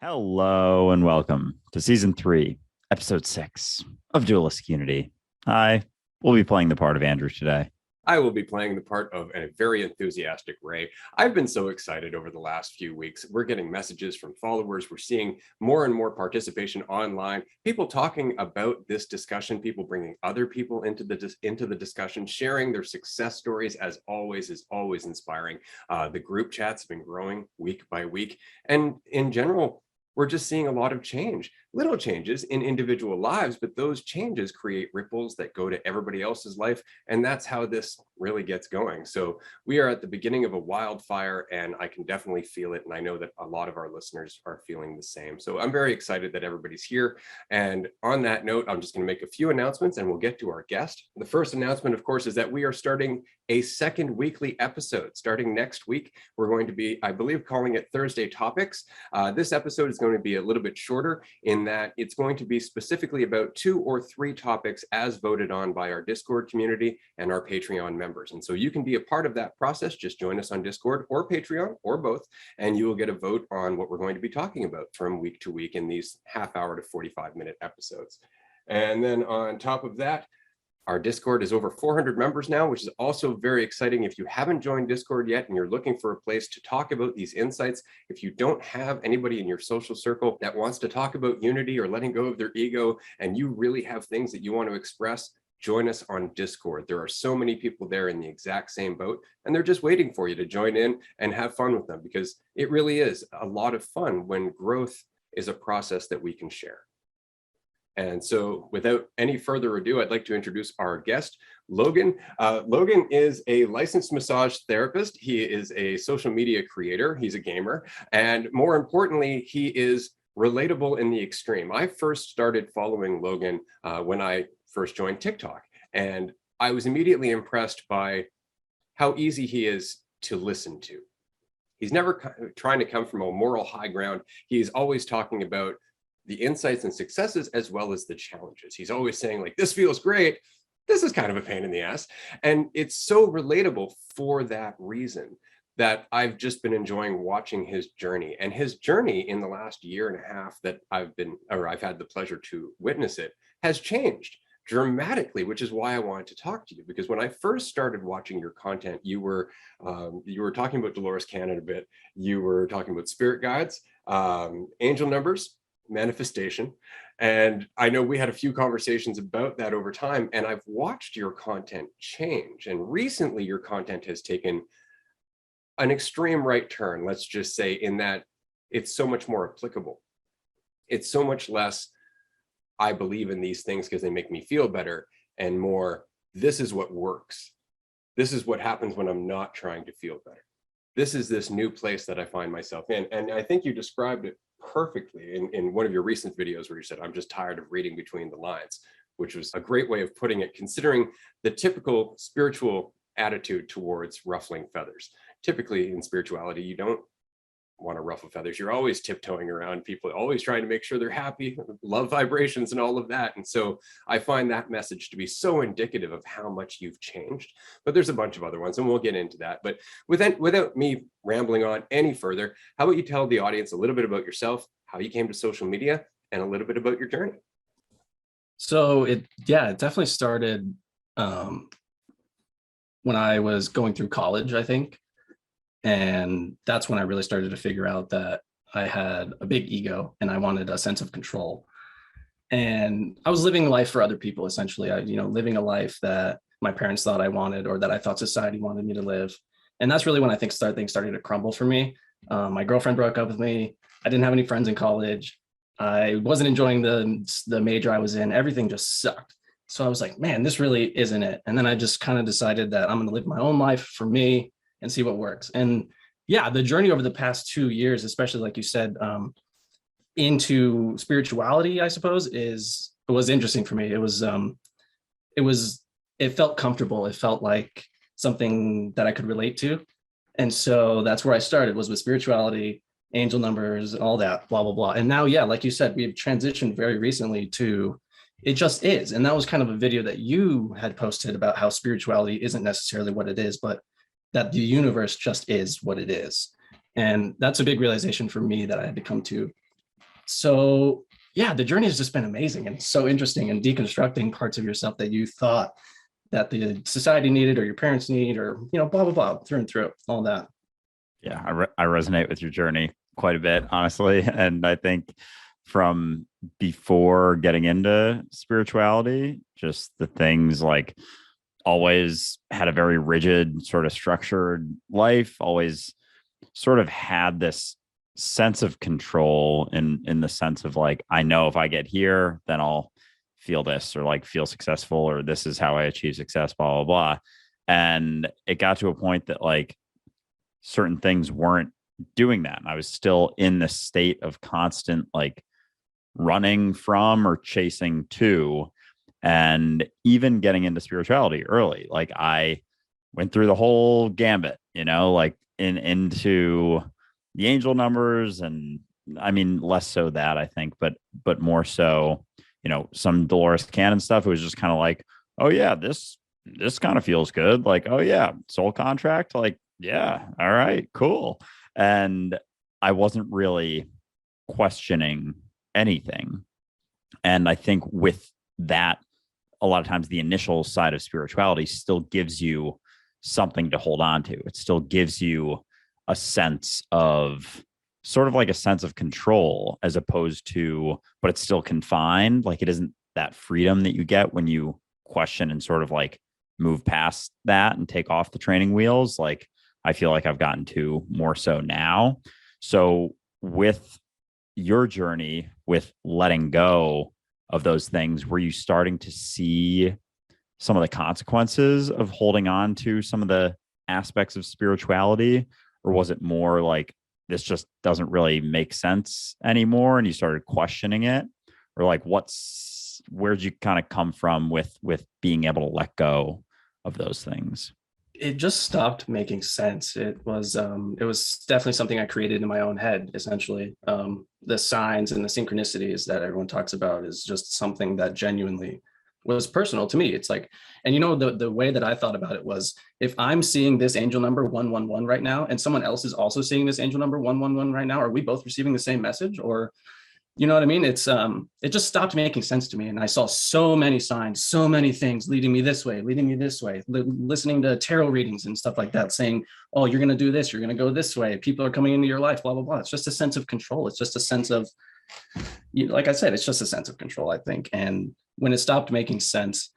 Hello and welcome to season 3, episode 6 of Dualistic Unity. I will be playing the part of Andrew today. I will be playing the part of a very enthusiastic Ray. I've been so excited over the last few weeks. We're getting messages from followers. We're seeing more and more participation online, people talking about this discussion, people bringing other people into the discussion, sharing their success stories as always is always inspiring. The group chats have been growing week by week. And in general, we're just seeing a lot of change, little changes in individual lives, but those changes create ripples that go to everybody else's life. And that's how this really gets going. So we are at the beginning of a wildfire, and I can definitely feel it. And I know that a lot of our listeners are feeling the same. So I'm very excited that everybody's here. And on that note, I'm just going to make a few announcements and we'll get to our guest. The first announcement, of course, is that we are starting a second weekly episode. Starting next week, we're going to be, I believe, calling it Thursday Topics. This episode is going to be a little bit shorter in that it's going to be specifically about 2 or 3 topics as voted on by our Discord community and our Patreon members. And so you can be a part of that process. Just join us on Discord or Patreon or both, and you will get a vote on what we're going to be talking about from week to week in these half-hour to 45-minute episodes. And then on top of that, our Discord is over 400 members now, which is also very exciting. If you haven't joined Discord yet and you're looking for a place to talk about these insights, if you don't have anybody in your social circle that wants to talk about unity or letting go of their ego, and you really have things that you want to express, join us on Discord. There are so many people there in the exact same boat, and they're just waiting for you to join in and have fun with them, because it really is a lot of fun when growth is a process that we can share. And so without any further ado, I'd like to introduce our guest, Logan. Logan is a licensed massage therapist. He is a social media creator. He's a gamer. And more importantly, he is relatable in the extreme. I first started following Logan when I first joined TikTok. And I was immediately impressed by how easy he is to listen to. He's never trying to come from a moral high ground. He's always talking about the insights and successes as well as the challenges. He's always saying, like, this feels great, this is kind of a pain in the ass. And it's so relatable for that reason that I've just been enjoying watching his journey. And his journey in the last year and a half that I've had the pleasure to witness it has changed dramatically, which is why I wanted to talk to you. Because when I first started watching your content, you were talking about Dolores Cannon a bit. You were talking about spirit guides, angel numbers, manifestation. And I know we had a few conversations about that over time, and I've watched your content change. And recently your content has taken an extreme right turn, let's just say, in that it's so much more applicable. It's so much less, I believe in these things because they make me feel better, and more, this is what works. This is what happens when I'm not trying to feel better. This is this new place that I find myself in. And I think you described it perfectly in one of your recent videos where you said, I'm just tired of reading between the lines, which was a great way of putting it, considering the typical spiritual attitude towards ruffling feathers. Typically in spirituality, you don't want to ruffle feathers. You're always tiptoeing around people, always trying to make sure they're happy, love vibrations and all of that. And so I find that message to be so indicative of how much you've changed. But there's a bunch of other ones, and we'll get into that. But without me rambling on any further, how about you tell the audience a little bit about yourself, how you came to social media, and a little bit about your journey? So it definitely started when I was going through college, I think. And that's when I really started to figure out that I had a big ego and I wanted a sense of control. And I was living life for other people, essentially. Living a life that my parents thought I wanted, or that I thought society wanted me to live. And that's really when I think things started to crumble for me. My girlfriend broke up with me. I didn't have any friends in college. I wasn't enjoying the major I was in. Everything just sucked. So I was like, man, this really isn't it. And then I just kind of decided that I'm going to live my own life for me and see what works. And yeah, the journey over the past 2 years, especially like you said, into spirituality, I suppose, was interesting for me. It felt comfortable. It felt like something that I could relate to. And so that's where I started, was with spirituality, angel numbers, all that, blah, blah, blah. And now, yeah, like you said, we've transitioned very recently to it just is. And that was kind of a video that you had posted about how spirituality isn't necessarily what it is, but that the universe just is what it is. And that's a big realization for me that I had to come to So yeah, the journey has just been amazing and so interesting, and deconstructing parts of yourself that you thought that the society needed or your parents need, or, blah, blah, blah, through and through, all that. Yeah, I resonate with your journey quite a bit, honestly. And I think from before getting into spirituality, just the things like always had a very rigid, sort of structured life, always sort of had this sense of control in the sense of like, I know if I get here, then I'll feel this, or like feel successful, or this is how I achieve success, blah, blah, blah. And it got to a point that like certain things weren't doing that. And I was still in the state of constant like running from or chasing to. And even getting into spirituality early, like I went through the whole gambit, like into the angel numbers. And I mean, less so that I think, but more so, some Dolores Cannon stuff. It was just kind of like, oh yeah, this kind of feels good. Like, oh yeah, soul contract. Like, yeah, all right, cool. And I wasn't really questioning anything. And I think with that, a lot of times the initial side of spirituality still gives you something to hold on to. It still gives you a sense of sort of like a sense of control, as opposed to, but it's still confined. Like it isn't that freedom that you get when you question and sort of like move past that and take off the training wheels. Like I feel like I've gotten to more so now. So with your journey with letting go of those things, were you starting to see some of the consequences of holding on to some of the aspects of spirituality? Or was it more like, this just doesn't really make sense anymore, and you started questioning it? Or like, where'd you kind of come from with being able to let go of those things? It just stopped making sense. It was definitely something I created in my own head, essentially. The signs and the synchronicities that everyone talks about is just something that genuinely was personal to me. It's like, and the way that I thought about it was, if I'm seeing this angel number 111 right now, and someone else is also seeing this angel number 111 right now, are we both receiving the same message? Or, you know what I mean? It just stopped making sense to me. And I saw so many signs, so many things leading me this way, listening to tarot readings and stuff like that, saying, oh, you're going to do this, you're going to go this way, people are coming into your life, blah, blah, blah. It's just a sense of control. It's just a sense of, like I said, it's just a sense of control, I think. And when it stopped making sense,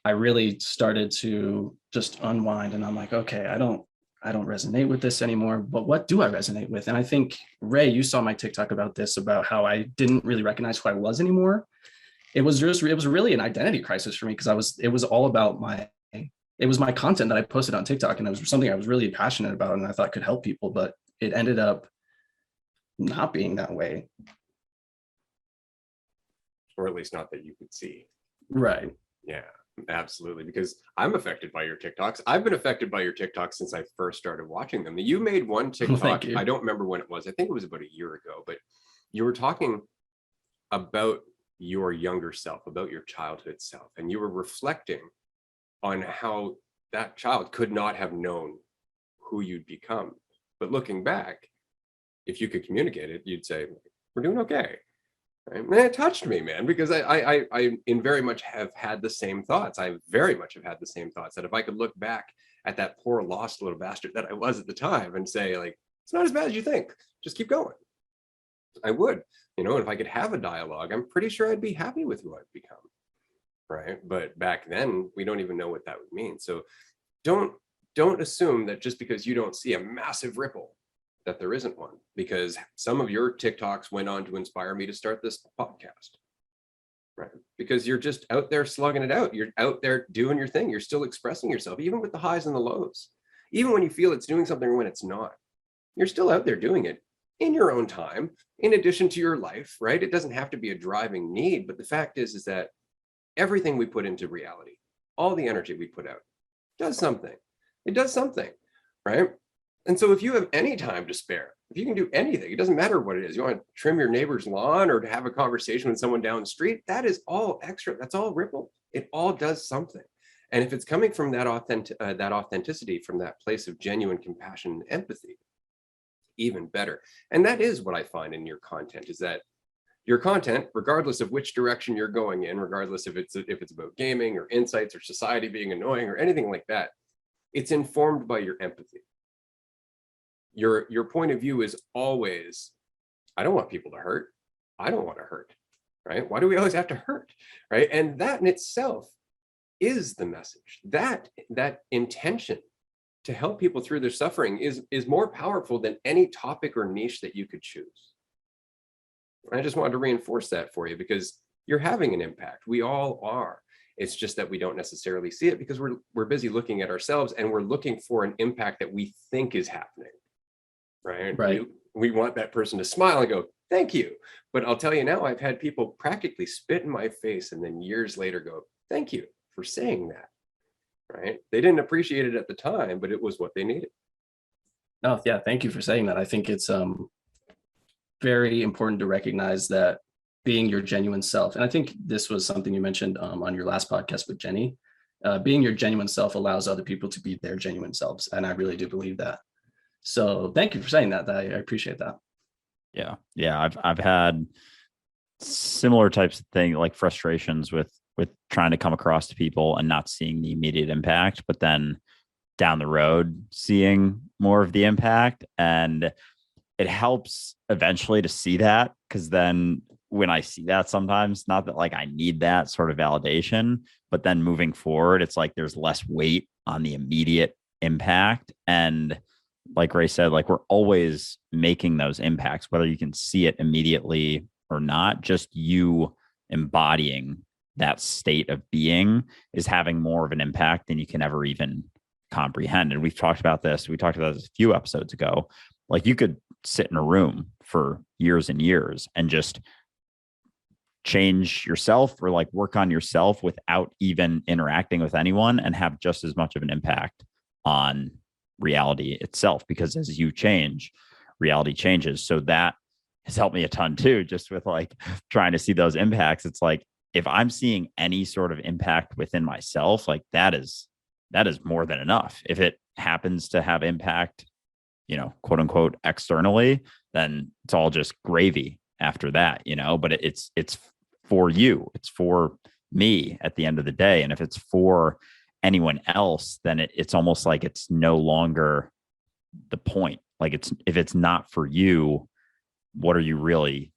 I really started to just unwind, and I'm like, okay, I don't resonate with this anymore, but what do I resonate with? And I think, Ray, you saw my TikTok about this, about how I didn't really recognize who I was anymore. It was really an identity crisis for me, because it was all about it was my content that I posted on TikTok, and it was something I was really passionate about and I thought could help people, but it ended up not being that way. Or at least not that you could see. Right. Yeah, absolutely. Because I'm affected by your TikToks. I've been affected by your TikToks since I first started watching them. You made one TikTok. I don't remember when it was. I think it was about a year ago, but you were talking about your younger self, about your childhood self, and you were reflecting on how that child could not have known who you'd become. But looking back, if you could communicate it, you'd say, we're doing okay. Right? And it touched me, man, because I in very much have had the same thoughts. I very much have had the same thoughts, that if I could look back at that poor lost little bastard that I was at the time and say, like, it's not as bad as you think, just keep going, I would. And if I could have a dialogue, I'm pretty sure I'd be happy with who I've become. Right. But back then, we don't even know what that would mean. So don't assume that just because you don't see a massive ripple, that there isn't one, because some of your TikToks went on to inspire me to start this podcast. Right. Because you're just out there slugging it out. You're out there doing your thing. You're still expressing yourself, even with the highs and the lows. Even when you feel it's doing something or when it's not, you're still out there doing it in your own time, in addition to your life, right? It doesn't have to be a driving need. But the fact is that everything we put into reality, all the energy we put out, does something. It does something, right? And so if you have any time to spare, if you can do anything, it doesn't matter what it is. You want to trim your neighbor's lawn or to have a conversation with someone down the street, that is all extra. That's all ripple. It all does something. And if it's coming from that authenticity, from that place of genuine compassion and empathy, even better. And that is what I find in your content, is that your content, regardless of which direction you're going in, regardless if it's about gaming or insights or society being annoying or anything like that, it's informed by your empathy. Your point of view is always, I don't want people to hurt. I don't want to hurt, right? Why do we always have to hurt, right? And that in itself is the message. That intention to help people through their suffering is more powerful than any topic or niche that you could choose. I just wanted to reinforce that for you because you're having an impact. We all are. It's just that we don't necessarily see it because we're busy looking at ourselves and we're looking for an impact that we think is happening, right? Right. We want that person to smile and go, thank you. But I'll tell you now, I've had people practically spit in my face and then years later go, thank you for saying that, right? They didn't appreciate it at the time, but it was what they needed. No, yeah, thank you for saying that. I think it's very important to recognize that being your genuine self, and I think this was something you mentioned on your last podcast with Jenny, being your genuine self allows other people to be their genuine selves. And I really do believe that. So thank you for saying that. I appreciate that. Yeah. I've had similar types of things, like frustrations with trying to come across to people and not seeing the immediate impact, but then down the road seeing more of the impact. And it helps eventually to see that, because then when I see that, sometimes, not that like I need that sort of validation, but then moving forward, it's like there's less weight on the immediate impact. And like Ray said, like we're always making those impacts, whether you can see it immediately or not. Just you embodying that state of being is having more of an impact than you can ever even comprehend. And we've talked about this. We talked about this a few episodes ago. Like you could sit in a room for years and years and just change yourself or like work on yourself without even interacting with anyone and have just as much of an impact on reality itself, because as you change, reality changes. So that has helped me a ton too, just with like trying to see those impacts. It's like, if I'm seeing any sort of impact within myself, like that is more than enough. If it happens to have impact, quote unquote, externally, then it's all just gravy after that, but it's for you, it's for me at the end of the day. And if it's for anyone else, then it's almost like it's no longer the point. Like if it's not for you, what are you really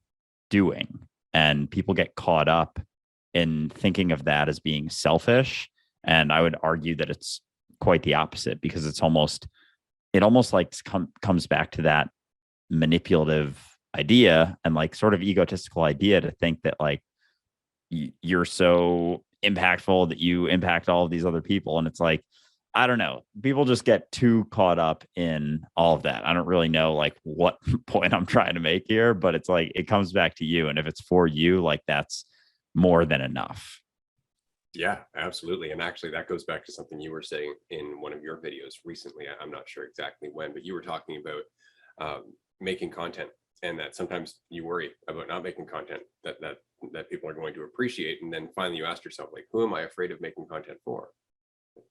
doing? And people get caught up in thinking of that as being selfish. And I would argue that it's quite the opposite, because it almost like comes back to that manipulative idea and like sort of egotistical idea to think that like you're so impactful that you impact all of these other people. And it's like, I don't know, people just get too caught up in all of that. I don't really know like what point I'm trying to make here, but it's like, it comes back to you. And if it's for you, like that's more than enough. Yeah, absolutely. And actually that goes back to something you were saying in one of your videos recently. I'm not sure exactly when, but you were talking about making content, and that sometimes you worry about not making content that people are going to appreciate. And then finally you ask yourself, like, who am I afraid of making content for?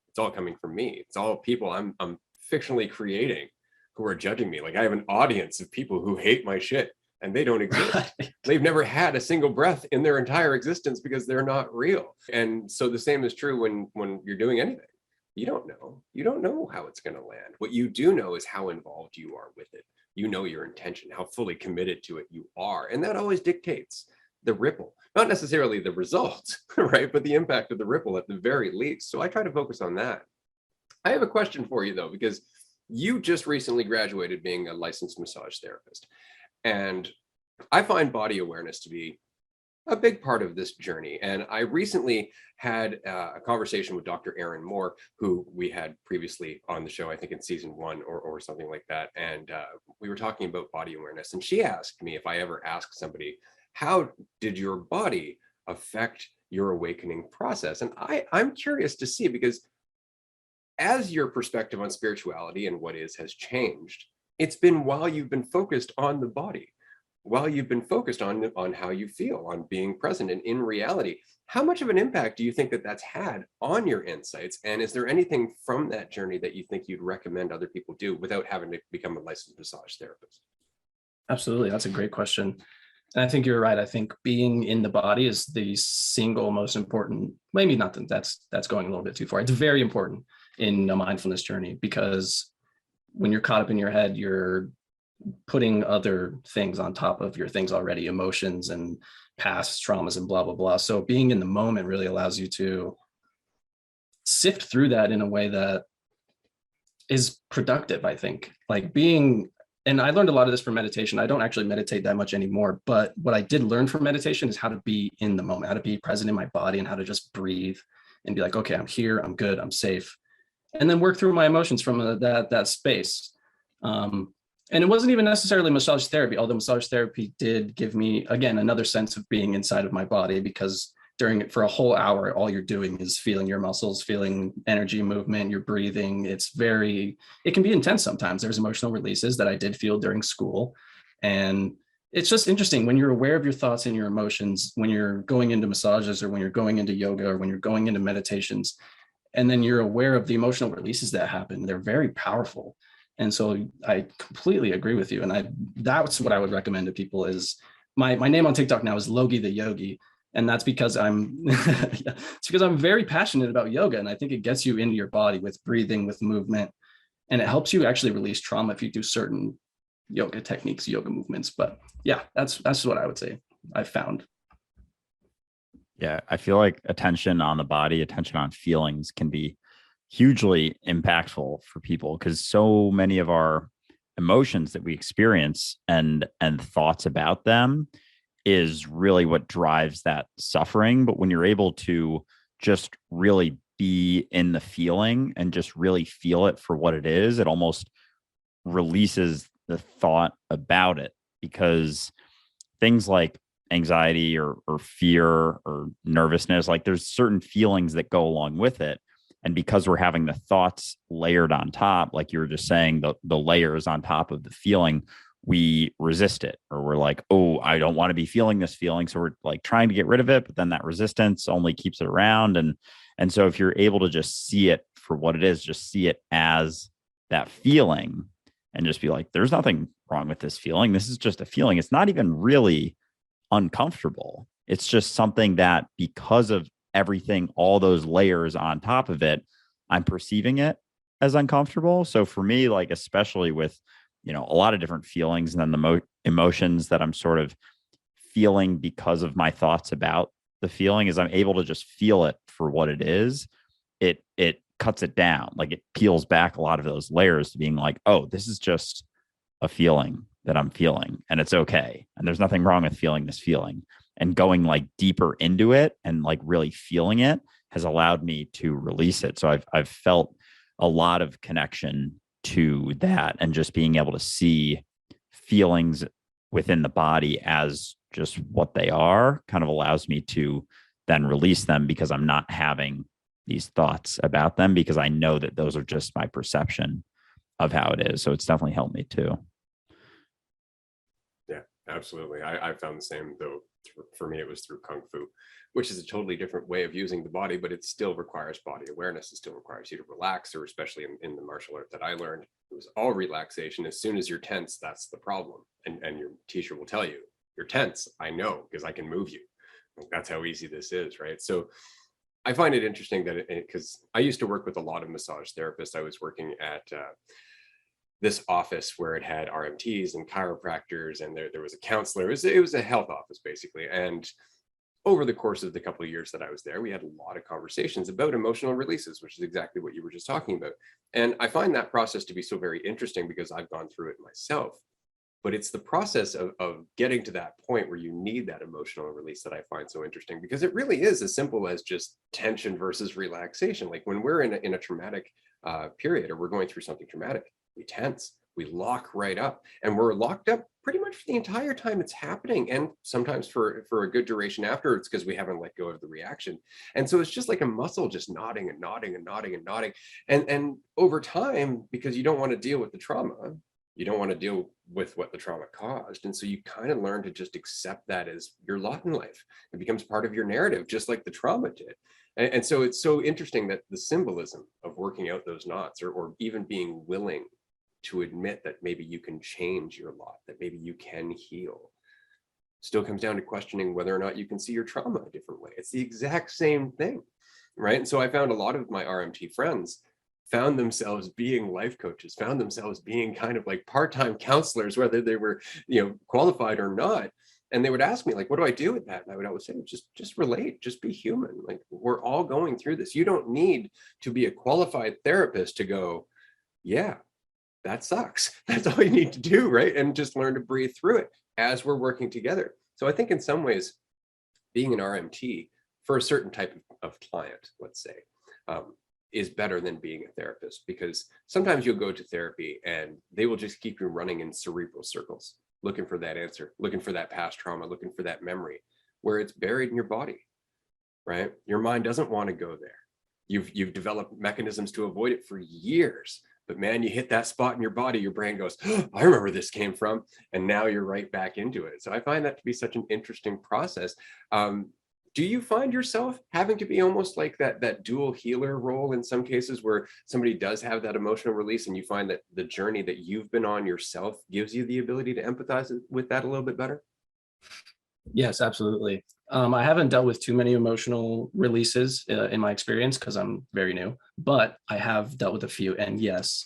It's all coming from me. It's all people I'm fictionally creating who are judging me. Like I have an audience of people who hate my shit and they don't exist. Right. They've never had a single breath in their entire existence because they're not real. And so the same is true when you're doing anything. You don't know how it's going to land. What you do know is how involved you are with it. You know your intention, how fully committed to it you are. And that always dictates the ripple, not necessarily the result, right? But the impact of the ripple at the very least. So I try to focus on that. I have a question for you though, because you just recently graduated being a licensed massage therapist. And I find body awareness to be a big part of this journey. And I recently had a conversation with Dr. Aaron Moore, who we had previously on the show, I think in season 1 or something like that. And we were talking about body awareness. And she asked me if I ever asked somebody, how did your body affect your awakening process? And I'm curious to see, because as your perspective on spirituality and what is has changed, it's been while you've been focused on the body, while you've been focused on how you feel, on being present and in reality. How much of an impact do you think that that's had on your insights? And is there anything from that journey that you think you'd recommend other people do without having to become a licensed massage therapist? Absolutely. That's a great question. And I think you're right. I think being in the body is the single most important, maybe not that that's going a little bit too far. It's very important in a mindfulness journey, because when you're caught up in your head, you're putting other things on top of your things already, emotions and past traumas and blah, blah, blah. So being in the moment really allows you to sift through that in a way that is productive, I think. Like being, and I learned a lot of this from meditation. I don't actually meditate that much anymore, but what I did learn from meditation is how to be in the moment, how to be present in my body, and how to just breathe and be like, okay, I'm here, I'm good, I'm safe, and then work through my emotions from that space. And it wasn't even necessarily massage therapy, although massage therapy did give me, again, another sense of being inside of my body, because during it for a whole hour, all you're doing is feeling your muscles, feeling energy, movement, you're breathing. It can be intense sometimes. There's emotional releases that I did feel during school. And it's just interesting when you're aware of your thoughts and your emotions, when you're going into massages or when you're going into yoga or when you're going into meditations, and then you're aware of the emotional releases that happen. They're very powerful. And so I completely agree with you. And that's what I would recommend to people is my name on TikTok now is Logie the Yogi. And that's because it's because I'm very passionate about yoga. And I think it gets you into your body with breathing, with movement, and it helps you actually release trauma if you do certain yoga techniques, yoga movements. But yeah, that's what I would say I've found. Yeah, I feel like attention on the body, attention on feelings can be hugely impactful for people, because so many of our emotions that we experience and thoughts about them is really what drives that suffering. But when you're able to just really be in the feeling and just really feel it for what it is, it almost releases the thought about it, because things like anxiety or fear or nervousness, like there's certain feelings that go along with it. And because we're having the thoughts layered on top, like you were just saying, the layers on top of the feeling, we resist it, or we're like, oh, I don't want to be feeling this feeling. So we're like trying to get rid of it, but then that resistance only keeps it around. And so if you're able to just see it for what it is, just see it as that feeling and just be like, there's nothing wrong with this feeling. This is just a feeling. It's not even really uncomfortable. It's just something that, because of everything, all those layers on top of it, I'm perceiving it as uncomfortable. So for me, like, especially with, a lot of different feelings, and then the emotions that I'm sort of feeling because of my thoughts about the feeling, is I'm able to just feel it for what it is. It cuts it down. Like, it peels back a lot of those layers to being like, oh, this is just a feeling that I'm feeling, and it's okay. And there's nothing wrong with feeling this feeling. And going like deeper into it and like really feeling it has allowed me to release it. So I've felt a lot of connection to that, and just being able to see feelings within the body as just what they are kind of allows me to then release them, because I'm not having these thoughts about them, because I know that those are just my perception of how it is. So it's definitely helped me too. Yeah, absolutely. I found the same, though. For me, it was through Kung Fu, which is a totally different way of using the body, but it still requires body awareness. It still requires you to relax, or especially in the martial art that I learned, it was all relaxation. As soon as you're tense, that's the problem. And your teacher will tell you, you're tense. I know, because I can move you. That's how easy this is, right? So I find it interesting that because I used to work with a lot of massage therapists. I was working at this office where it had RMTs and chiropractors, and there was a counselor. It was a health office, basically. And over the course of the couple of years that I was there, we had a lot of conversations about emotional releases, which is exactly what you were just talking about. And I find that process to be so very interesting, because I've gone through it myself. But it's the process of getting to that point where you need that emotional release that I find so interesting, because it really is as simple as just tension versus relaxation. Like when we're in a traumatic period, or we're going through something traumatic, we tense, we lock right up, and we're locked up pretty much the entire time it's happening, and sometimes for a good duration afterwards, because we haven't let go of the reaction. And so it's just like a muscle just nodding and nodding and nodding and nodding. And over time, because you don't want to deal with the trauma, you don't want to deal with what the trauma caused. And so you kind of learn to just accept that as your lot in life. It becomes part of your narrative, just like the trauma did. And so it's so interesting that the symbolism of working out those knots, or even being willing to admit that maybe you can change your lot, that maybe you can heal. Still comes down to questioning whether or not you can see your trauma a different way. It's the exact same thing, right? And so I found a lot of my RMT friends found themselves being life coaches, found themselves being kind of like part-time counselors, whether they were, qualified or not. And they would ask me, like, what do I do with that? And I would always say, just relate, just be human. Like, we're all going through this. You don't need to be a qualified therapist to go, yeah, that sucks. That's all you need to do, right? And just learn to breathe through it as we're working together. So I think in some ways, being an RMT for a certain type of client, let's say, is better than being a therapist, because sometimes you'll go to therapy and they will just keep you running in cerebral circles, looking for that answer, looking for that past trauma, looking for that memory where it's buried in your body, right? Your mind doesn't want to go there. You've developed mechanisms to avoid it for years. But man, you hit that spot in your body, your brain goes, oh, I remember this came from, and now you're right back into it. So I find that to be such an interesting process. Do you find yourself having to be almost like that dual healer role in some cases, where somebody does have that emotional release and you find that the journey that you've been on yourself gives you the ability to empathize with that a little bit better? Yes, absolutely. I haven't dealt with too many emotional releases in my experience because I'm very new, but I have dealt with a few. And yes,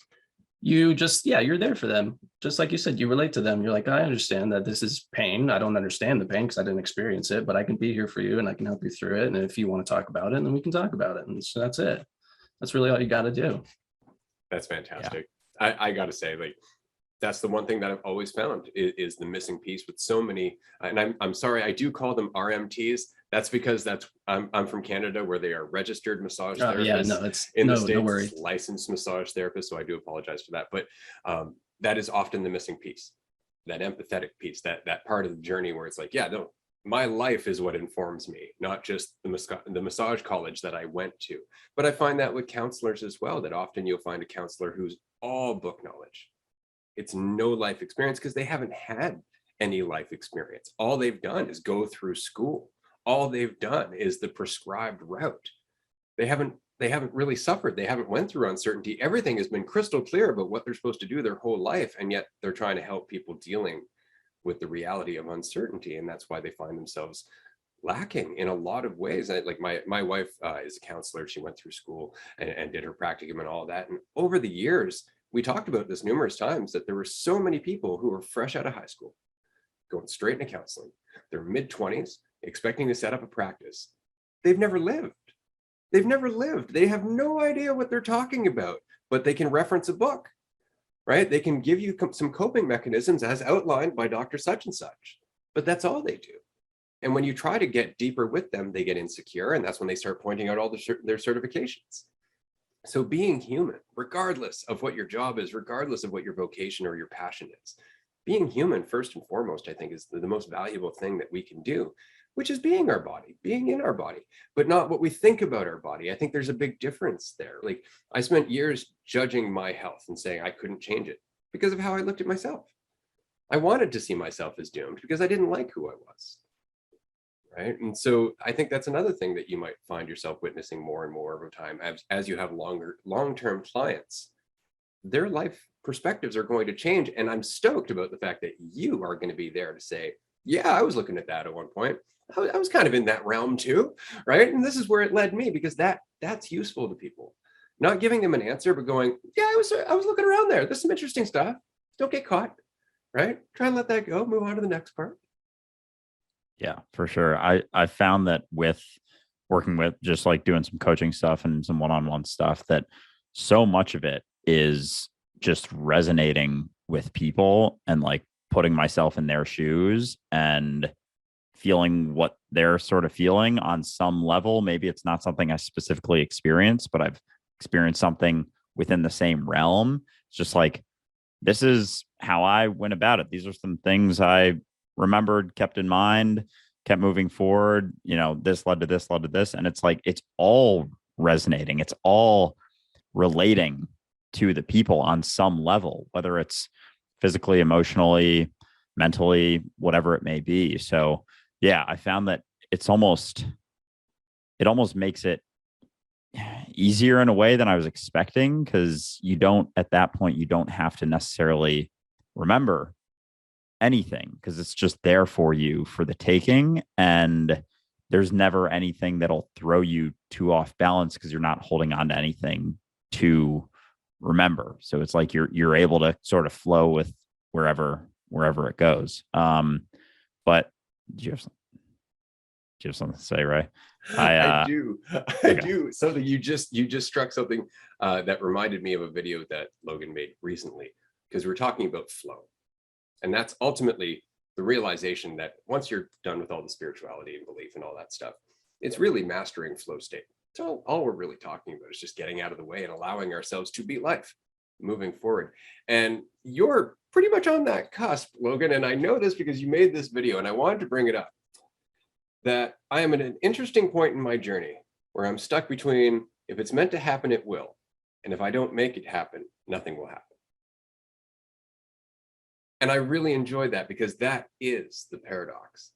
you're there for them. Just like you said, you relate to them. You're like, I understand that this is pain. I don't understand the pain because I didn't experience it, but I can be here for you and I can help you through it. And if you want to talk about it, then we can talk about it. And so that's it. That's really all you got to do. That's fantastic. Yeah. I got to say, like, that's the one thing that I've always found is the missing piece with so many. And I'm sorry, I do call them RMTs. That's because I'm from Canada, where they are registered massage therapists. Yeah, no, it's in the States, no worry. Licensed massage therapists. So I do apologize for that. But that is often the missing piece, that empathetic piece, that part of the journey where it's like, yeah, no, my life is what informs me, not just the massage college that I went to. But I find that with counselors as well, that often you'll find a counselor who's all book knowledge. It's no life experience because they haven't had any life experience. All they've done is go through school. All they've done is the prescribed route. They haven't really suffered. They haven't went through uncertainty. Everything has been crystal clear about what they're supposed to do their whole life. And yet they're trying to help people dealing with the reality of uncertainty. And that's why they find themselves lacking in a lot of ways. Like my wife is a counselor. She went through school and did her practicum and all that. And over the years, we talked about this numerous times, that there were so many people who were fresh out of high school, going straight into counseling. They're mid-20s, expecting to set up a practice. They've never lived. They have no idea what they're talking about, but they can reference a book, right? They can give you some coping mechanisms as outlined by Dr. Such and such, but that's all they do. And when you try to get deeper with them, they get insecure, and that's when they start pointing out all their certifications. So being human, regardless of what your job is, regardless of what your vocation or your passion is, being human first and foremost, I think, is the most valuable thing that we can do, which is being our body, being in our body, but not what we think about our body. I think there's a big difference there. Like, I spent years judging my health and saying I couldn't change it because of how I looked at myself. I wanted to see myself as doomed because I didn't like who I was. Right. And so I think that's another thing that you might find yourself witnessing more and more over time as you have long-term clients. Their life perspectives are going to change. And I'm stoked about the fact that you are going to be there to say, yeah, I was looking at that at one point. I was kind of in that realm too. Right. And this is where it led me, because that's useful to people. Not giving them an answer, but going, yeah, I was looking around there. There's some interesting stuff. Don't get caught. Right. Try and let that go. Move on to the next part. Yeah, for sure. I found that with working with just like doing some coaching stuff and some one-on-one stuff, that so much of it is just resonating with people and like putting myself in their shoes and feeling what they're sort of feeling on some level. Maybe it's not something I specifically experienced, but I've experienced something within the same realm. It's just like, this is how I went about it. These are some things I remembered, kept in mind, kept moving forward. This led to this, led to this. And it's like, it's all resonating. It's all relating to the people on some level, whether it's physically, emotionally, mentally, whatever it may be. So yeah, I found that it almost makes it easier in a way than I was expecting, because at that point, you don't have to necessarily remember anything because it's just there for you for the taking. And there's never anything that'll throw you too off balance because you're not holding on to anything to remember. So it's like you're able to sort of flow with wherever it goes. But do you have something to say, Ray? I do. I do. Something you just struck something that reminded me of a video that Logan made recently, because we're talking about flow. And that's ultimately the realization that once you're done with all the spirituality and belief and all that stuff, it's really mastering flow state. So all we're really talking about is just getting out of the way and allowing ourselves to be life, moving forward. And you're pretty much on that cusp, Logan. And I know this because you made this video and I wanted to bring it up, that I am at an interesting point in my journey where I'm stuck between, if it's meant to happen, it will. And if I don't make it happen, nothing will happen. And I really enjoy that because that is the paradox,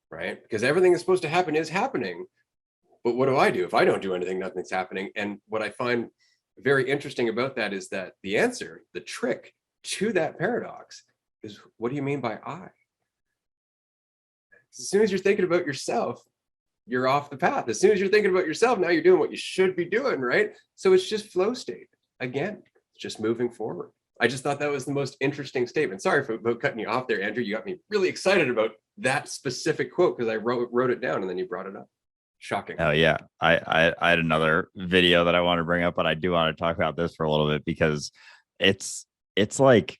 right? Because everything that's supposed to happen is happening. But what do I do? If I don't do anything, nothing's happening. And what I find very interesting about that is that the answer, the trick to that paradox is, what do you mean by I? As soon as you're thinking about yourself, you're off the path. As soon as you're thinking about yourself, now you're doing what you should be doing, right? So it's just flow state. Again, it's just moving forward. I just thought that was the most interesting statement. Sorry for about cutting you off there, Andrew. You got me really excited about that specific quote because I wrote it down and then you brought it up. Shocking. Oh yeah. I had another video that I want to bring up, but I do want to talk about this for a little bit because it's like,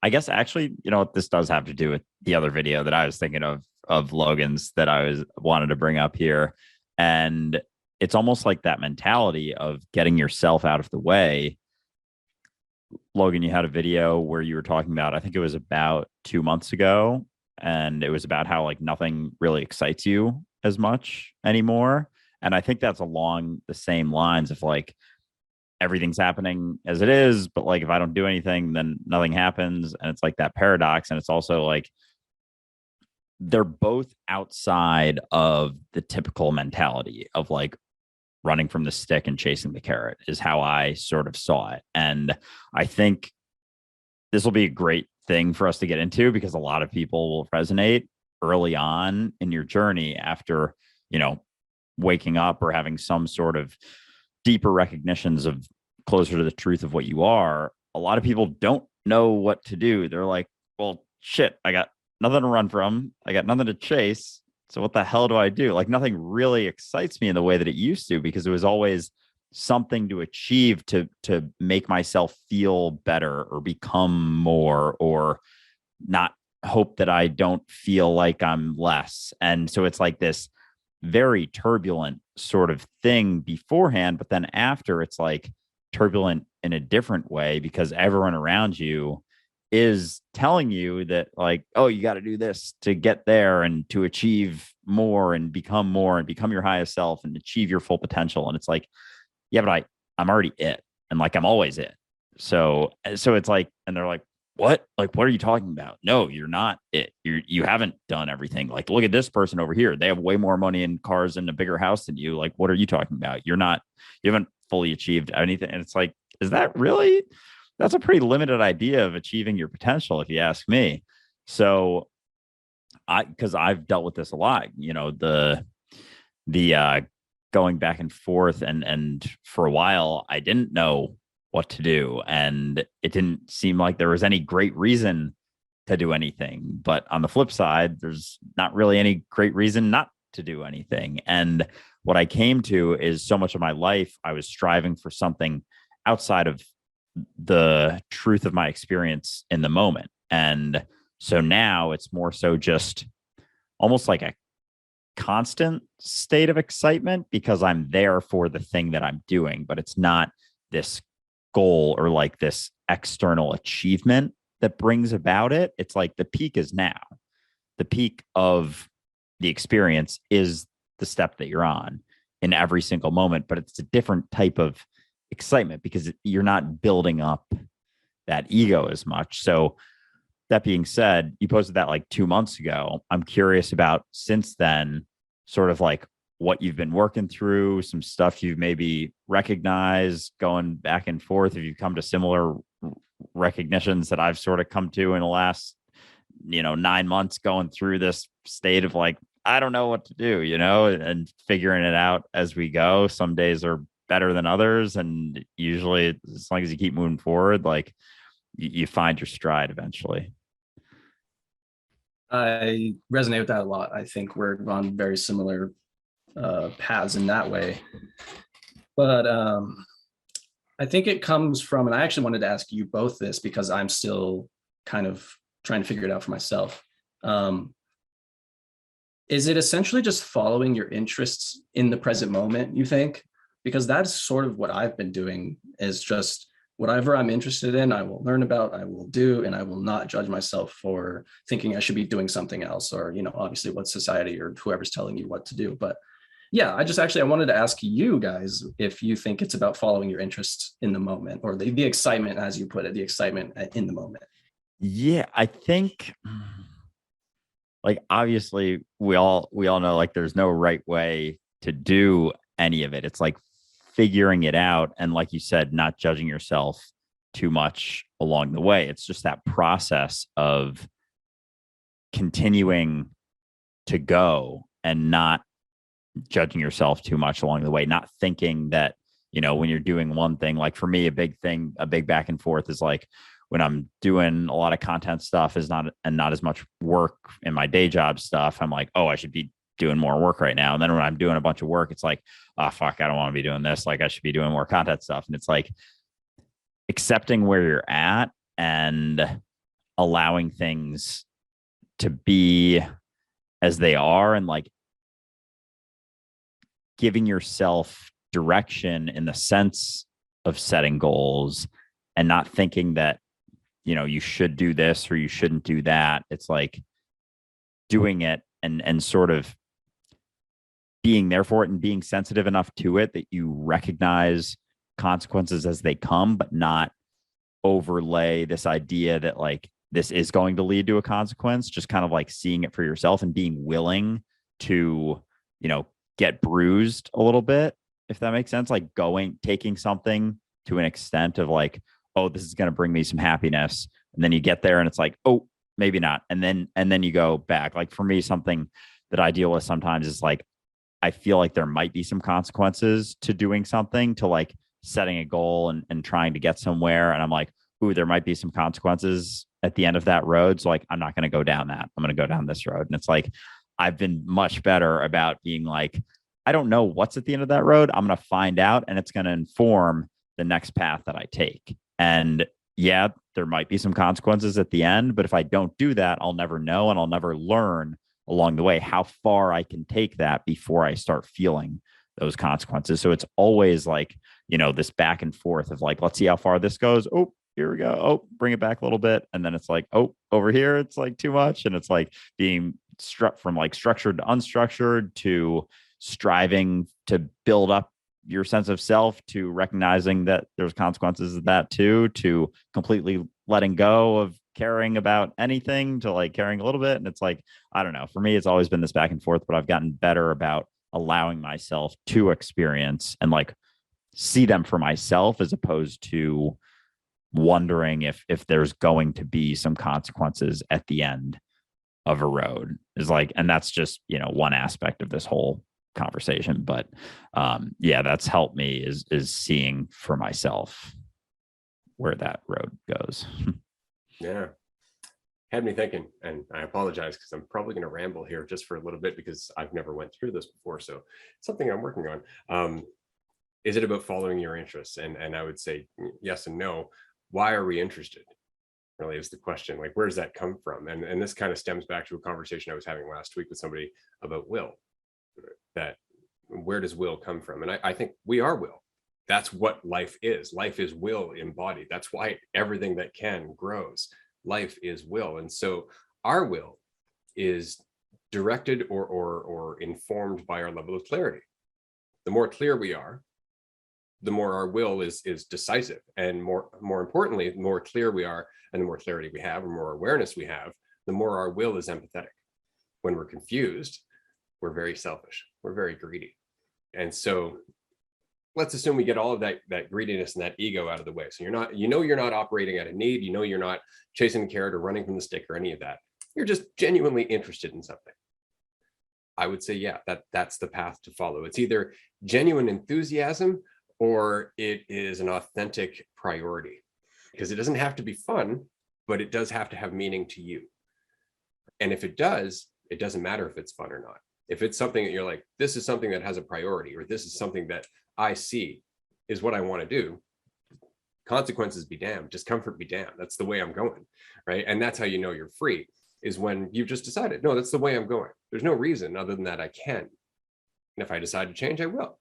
I guess actually, you know what, this does have to do with the other video that I was thinking of Logan's that I wanted to bring up here. And it's almost like that mentality of getting yourself out of the way. Logan, you had a video where you were talking about, I think it was about 2 months ago, and it was about how like nothing really excites you as much anymore. And I think that's along the same lines of like, everything's happening as it is, but like if I don't do anything, then nothing happens. And it's like that paradox. And it's also like they're both outside of the typical mentality of like running from the stick and chasing the carrot is how I sort of saw it. And I think this will be a great thing for us to get into because a lot of people will resonate early on in your journey after, you know, waking up or having some sort of deeper recognitions of closer to the truth of what you are. A lot of people don't know what to do. They're like, well, shit, I got nothing to run from. I got nothing to chase. So what the hell do I do? Like nothing really excites me in the way that it used to because it was always something to achieve to make myself feel better or become more or not hope that I don't feel like I'm less. And so it's like this very turbulent sort of thing beforehand, but then after it's like turbulent in a different way because everyone around you is telling you that like, oh, you got to do this to get there and to achieve more and become your highest self and achieve your full potential. And it's like, yeah, but I'm already it. And like, I'm always it. So it's like, and they're like, what? Like, what are you talking about? No, you're not it. You haven't done everything. Like, look at this person over here. They have way more money and cars and a bigger house than you. Like, what are you talking about? You haven't fully achieved anything. And it's like, is that really? That's a pretty limited idea of achieving your potential, if you ask me. So because I've dealt with this a lot, you know, the going back and forth and for a while, I didn't know what to do. And it didn't seem like there was any great reason to do anything. But on the flip side, there's not really any great reason not to do anything. And what I came to is so much of my life, I was striving for something outside of the truth of my experience in the moment. And so now it's more so just almost like a constant state of excitement because I'm there for the thing that I'm doing, but it's not this goal or like this external achievement that brings about it. It's like the peak is now. The peak of the experience is the step that you're on in every single moment, but it's a different type of excitement because you're not building up that ego as much. So that being said, you posted that like 2 months ago. I'm curious about since then, sort of like what you've been working through, some stuff you've maybe recognized going back and forth. If you've come to similar recognitions that I've sort of come to in the last 9 months going through this state of like, I don't know what to do, and figuring it out as we go. Some days are better than others. And usually, as long as you keep moving forward, like you find your stride eventually. I resonate with that a lot. I think we're on very similar paths in that way. But I think it comes from, and I actually wanted to ask you both this because I'm still kind of trying to figure it out for myself. Is it essentially just following your interests in the present moment, you think? Because that's sort of what I've been doing, is just whatever I'm interested in, I will learn about, I will do, and I will not judge myself for thinking I should be doing something else, or, obviously what society or whoever's telling you what to do. But yeah, I wanted to ask you guys if you think it's about following your interests in the moment, or the excitement, as you put it, the excitement in the moment. Yeah, I think like obviously we all know like there's no right way to do any of it. It's like figuring it out, and like you said, not judging yourself too much along the way. It's just that process of continuing to go and not judging yourself too much along the way, not thinking that, when you're doing one thing, like for me, a big back and forth is like when I'm doing a lot of content stuff not as much work in my day job stuff, I'm like, oh, I should be doing more work right now. And then when I'm doing a bunch of work, it's like, oh, fuck, I don't want to be doing this. Like I should be doing more content stuff. And it's like accepting where you're at and allowing things to be as they are, and like giving yourself direction in the sense of setting goals and not thinking that, you should do this or you shouldn't do that. It's like doing it and sort of being there for it and being sensitive enough to it that you recognize consequences as they come, but not overlay this idea that like this is going to lead to a consequence. Just kind of like seeing it for yourself and being willing to, get bruised a little bit, if that makes sense. Like taking something to an extent of like, oh, this is going to bring me some happiness. And then you get there and it's like, oh, maybe not. And then you go back. Like for me, something that I deal with sometimes is like, I feel like there might be some consequences to doing something, to like setting a goal and trying to get somewhere. And I'm like, ooh, there might be some consequences at the end of that road. So like, I'm not going to go down that. I'm going to go down this road. And it's like, I've been much better about being like, I don't know what's at the end of that road. I'm going to find out, and it's going to inform the next path that I take. And yeah, there might be some consequences at the end, but if I don't do that, I'll never know, and I'll never learn along the way how far I can take that before I start feeling those consequences. So it's always like, this back and forth of like, let's see how far this goes. Oh, here we go. Oh, bring it back a little bit. And then it's like, oh, over here, it's like too much. And it's like being struck from like structured to unstructured, to striving to build up your sense of self, to recognizing that there's consequences of that too, to completely letting go of caring about anything, to like caring a little bit. And it's like, I don't know, for me, it's always been this back and forth, but I've gotten better about allowing myself to experience and like see them for myself, as opposed to wondering if there's going to be some consequences at the end of a road. Is like, and that's just, one aspect of this whole conversation. But yeah, that's helped me is seeing for myself where that road goes. Yeah. Had me thinking, and I apologize because I'm probably going to ramble here just for a little bit because I've never went through this before. So it's something I'm working on. Is it about following your interests? And I would say yes and no. Why are we interested? Really is the question. Like, where does that come from? And this kind of stems back to a conversation I was having last week with somebody about will. That where does will come from? And I think we are will. That's what life is. Life is will embodied. That's why everything that can grows. Life is will. And so our will is directed or informed by our level of clarity. The more clear we are, the more our will is decisive. And more importantly, the more clear we are and the more clarity we have, or more awareness we have, the more our will is empathetic. When we're confused, we're very selfish. We're very greedy. And so let's assume we get all of that greediness and that ego out of the way. So you're not operating out of need. You're not chasing the carrot or running from the stick or any of that. you're just genuinely interested in something. I would say, yeah, that's the path to follow. It's either genuine enthusiasm or it is an authentic priority, because it doesn't have to be fun, but it does have to have meaning to you. And if it does, it doesn't matter if it's fun or not. If it's something that you're like, this is something that has a priority, or this is something that I see is what I want to do, consequences be damned, discomfort be damned. That's the way I'm going, right? And that's how you know you're free, is when you've just decided, no, that's the way I'm going. There's no reason other than that I can. And if I decide to change, I will,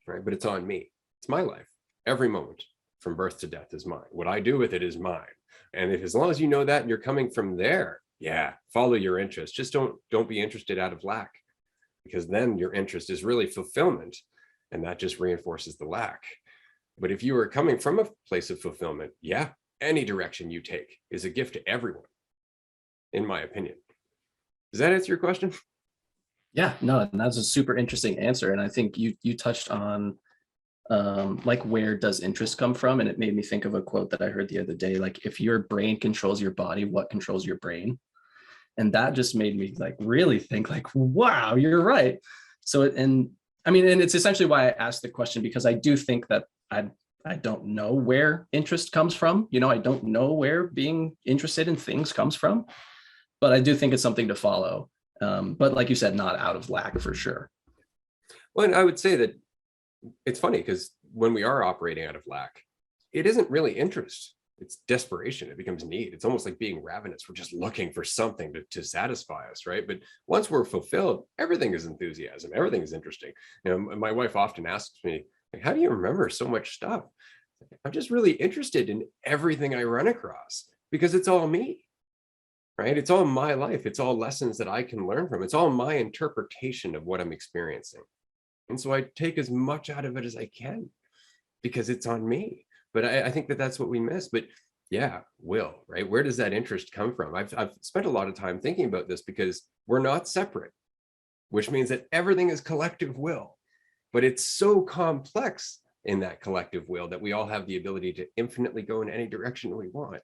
right? But it's on me. It's my life. Every moment from birth to death is mine. What I do with it is mine. And if, as long as you know that and you're coming from there, yeah, follow your interest. Just don't be interested out of lack, because then your interest is really fulfillment, and that just reinforces the lack. But if you are coming from a place of fulfillment, yeah, any direction you take is a gift to everyone, in my opinion. Does that answer your question? Yeah, no, and that's a super interesting answer. And I think you touched on like, where does interest come from? And it made me think of a quote that I heard the other day, like, if your brain controls your body, what controls your brain? And that just made me like really think like, wow, you're right. So, and I mean, and it's essentially why I asked the question, because I do think that I don't know where interest comes from. You know, I don't know where being interested in things comes from, but I do think it's something to follow. But like you said, not out of lack, for sure. Well, and I would say that it's funny, because when we are operating out of lack, it isn't really interest. It's desperation. It becomes need. It's almost like being ravenous. We're just looking for something to satisfy us, right? But once we're fulfilled, everything is enthusiasm. Everything is interesting. You know, my wife often asks me, like, how do you remember so much stuff? I'm just really interested in everything I run across, because it's all me, right? It's all my life. It's all lessons that I can learn from. It's all my interpretation of what I'm experiencing. And so I take as much out of it as I can, because it's on me. But I think that that's what we miss. But yeah, will, right? Where does that interest come from? I've spent a lot of time thinking about this, because we're not separate, which means that everything is collective will. But it's so complex in that collective will that we all have the ability to infinitely go in any direction we want.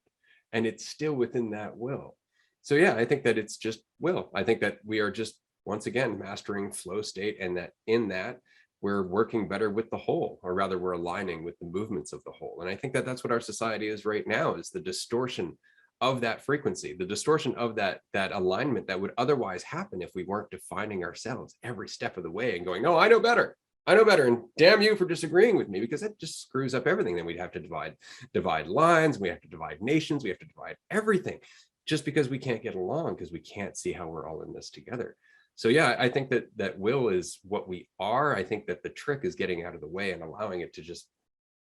And it's still within that will. So yeah, I think that it's just will. I think that we are just, once again, mastering flow state, and that in that we're working better with the whole, or rather we're aligning with the movements of the whole. And I think that that's what our society is right now, is the distortion of that frequency, the distortion of that alignment that would otherwise happen if we weren't defining ourselves every step of the way and going, no, I know better. I know better, and damn you for disagreeing with me, because that just screws up everything. Then we'd have to divide lines, we have to divide nations, we have to divide everything, just because we can't get along, because we can't see how we're all in this together. So yeah, I think that will is what we are. I think that the trick is getting out of the way and allowing it to just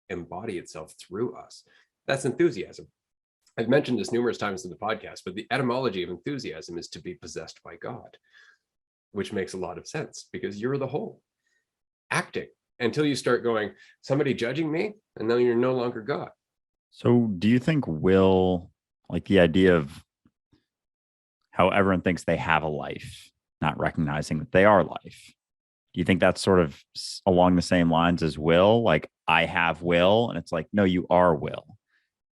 embody itself through us. That's enthusiasm. I've mentioned this numerous times in the podcast, but the etymology of enthusiasm is to be possessed by God, which makes a lot of sense, because you're the whole acting until you start going, somebody judging me, and then you're no longer God. So do you think will, like the idea of how everyone thinks they have a life, not recognizing that they are life, do you think that's sort of along the same lines as will? Like, I have will, and it's like, no, you are will.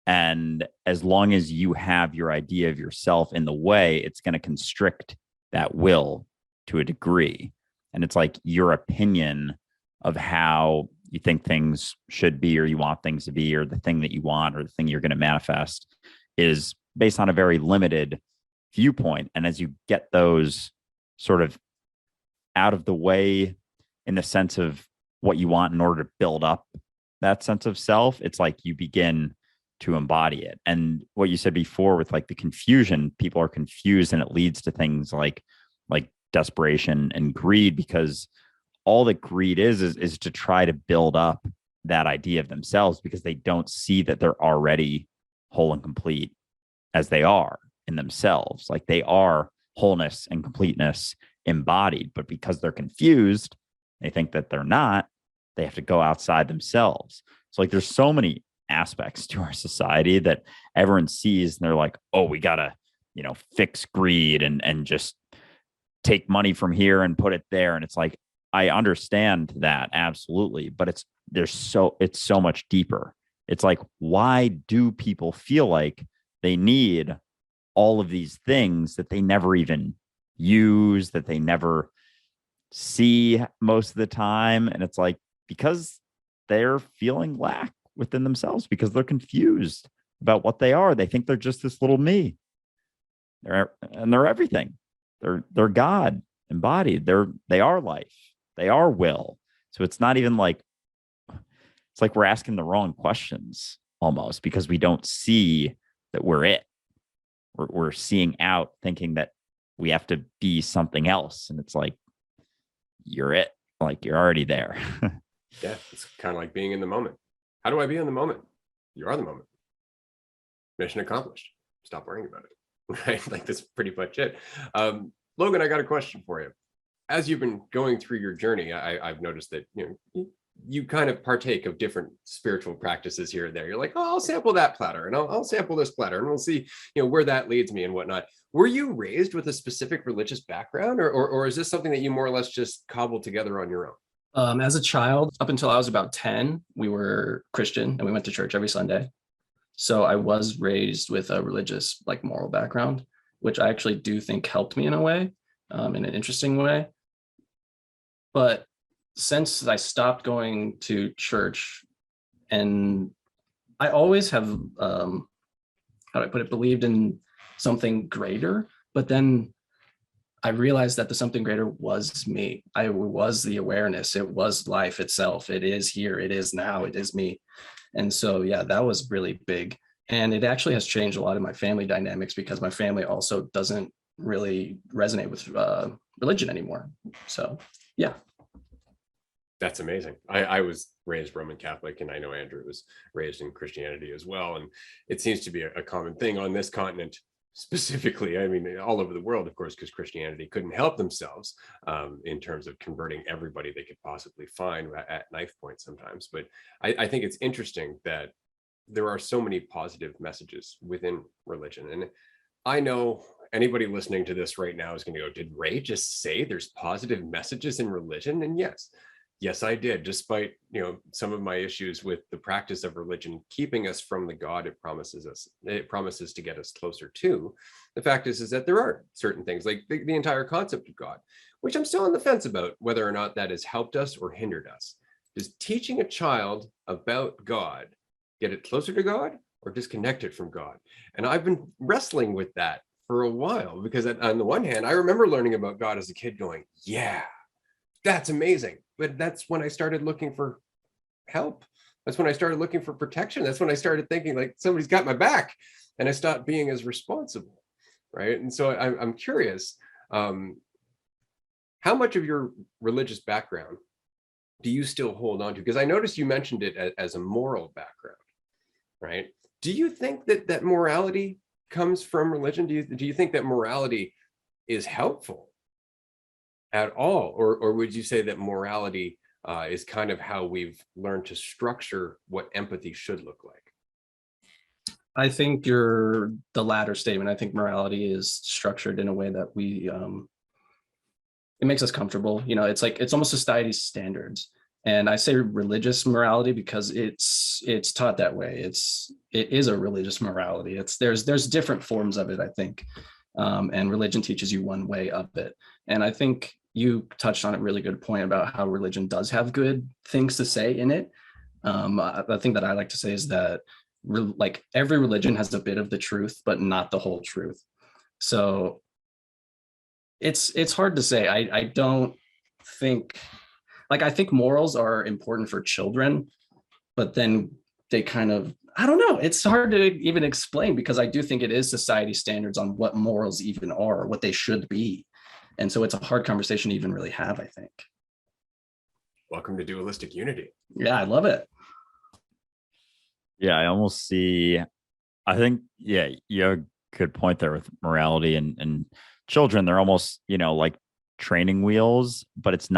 And as long as you have your idea of yourself in the way, it's going to constrict that will to a degree. And it's like your opinion of how you think things should be, or you want things to be, or the thing that you want, or the thing you're going to manifest is based on a very limited viewpoint. And as you get those sort of out of the way in the sense of what you want in order to build up that sense of self, it's like you begin to embody it. And what you said before with like the confusion, people are confused, and it leads to things like desperation and greed, because all that greed is to try to build up that idea of themselves, because they don't see that they're already whole and complete as they are in themselves. Like, they are wholeness and completeness embodied, but because they're confused, they think that they're not, they have to go outside themselves. So like, there's so many aspects to our society that everyone sees, and they're like, oh, we gotta, fix greed and just take money from here and put it there. And it's like, I understand that, absolutely, but it's so much deeper. It's like, why do people feel like they need all of these things that they never even use, that they never see most of the time. And it's like, because they're feeling lack within themselves, because they're confused about what they are. They think they're just this little me. They're everything. They're God embodied. They are life. They are will. So it's not even like, it's like we're asking the wrong questions almost, because we don't see that we're it. We're seeing out thinking that we have to be something else. And it's like, you're it. Like, you're already there. Yeah, it's kind of like being in the moment. How do I be in the moment? You are the moment. Mission accomplished. Stop worrying about it. Right? Like, that's pretty much it. Logan, I got a question for you. As you've been going through your journey, I've noticed that you kind of partake of different spiritual practices here and there. You're like, oh, I'll sample that platter, and I'll sample this platter, and we'll see, where that leads me and whatnot. Were you raised with a specific religious background, or is this something that you more or less just cobbled together on your own? As a child, up until I was about 10, we were Christian and we went to church every Sunday. So I was raised with a religious, like, moral background, which I actually do think helped me in a way, in an interesting way. But since I stopped going to church, and I always have, how do I put it, believed in something greater, but then I realized that the something greater was me. I was the awareness. It was life itself. It is here. It is now. It is me. And so, yeah, that was really big. And it actually has changed a lot of my family dynamics, because my family also doesn't really resonate with religion anymore. So, yeah. That's amazing. I was raised Roman Catholic, and I know Andrew was raised in Christianity as well. And it seems to be a common thing on this continent specifically. I mean, all over the world, of course, because Christianity couldn't help themselves in terms of converting everybody they could possibly find at knife point sometimes. But I think it's interesting that there are so many positive messages within religion. And I know anybody listening to this right now is going to go, did Ray just say there's positive messages in religion? And yes, I did, despite, some of my issues with the practice of religion keeping us from the God it promises to get us closer to. The fact is that there are certain things, like the entire concept of God, which I'm still on the fence about whether or not that has helped us or hindered us. Does teaching a child about God get it closer to God or disconnect it from God? And I've been wrestling with that for a while, because on the one hand, I remember learning about God as a kid going, yeah, that's amazing. But that's when I started looking for help. That's when I started looking for protection. That's when I started thinking, like, somebody's got my back, and I stopped being as responsible, right? And so I'm curious, how much of your religious background do you still hold on to? Because I noticed you mentioned it as a moral background, right? Do you think that morality comes from religion? Do you think that morality is helpful at all, or would you say that morality is kind of how we've learned to structure what empathy should look like? I think you're the latter statement. I think morality is structured in a way that it makes us comfortable. It's almost society's standards. And I say religious morality because it's taught that way. It is a religious morality. There's different forms of it, I think. And religion teaches you one way of it. And I think you touched on a really good point about how religion does have good things to say in it. The thing that I like to say is that like every religion has a bit of the truth, but not the whole truth. So it's hard to say. I don't think, like, I think morals are important for children, but then they kind of, I don't know. It's hard to even explain, because I do think it is society standards on what morals even are, what they should be. And so it's a hard conversation to even really have, I think. Welcome to Dualistic Unity. Yeah, I love it. Yeah, I almost see, I think, yeah, you have a good point there with morality and children. They're almost, like training wheels, but it's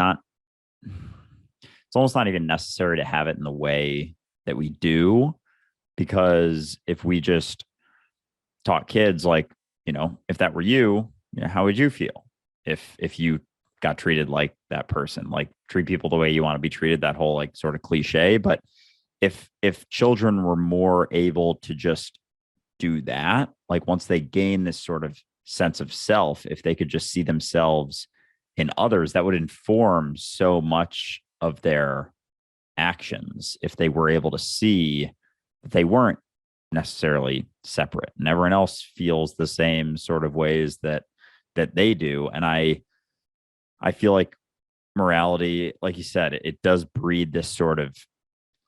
almost not even necessary to have it in the way that we do. Because if we just taught kids, like, if that were you, how would you feel if you got treated like that person? Like, treat people the way you want to be treated, that whole, like, sort of cliche. But if children were more able to just do that, like once they gain this sort of sense of self, if they could just see themselves in others, that would inform so much of their actions. If they were able to see that they weren't necessarily separate and everyone else feels the same sort of ways that they do. And I feel like morality, like you said, it does breed this sort of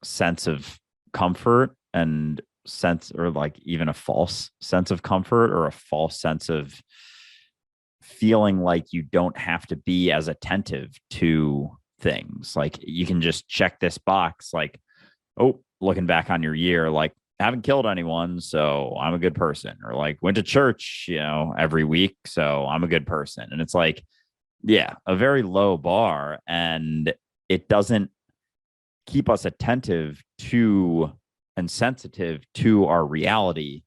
sense of comfort and sense, or like even a false sense of comfort, or a false sense of feeling like you don't have to be as attentive to things. Like you can just check this box, like, oh, looking back on your year, like, haven't killed anyone, so I'm a good person. Or like, went to church, every week, so I'm a good person. And it's like, yeah, a very low bar. And it doesn't keep us attentive to and sensitive to our reality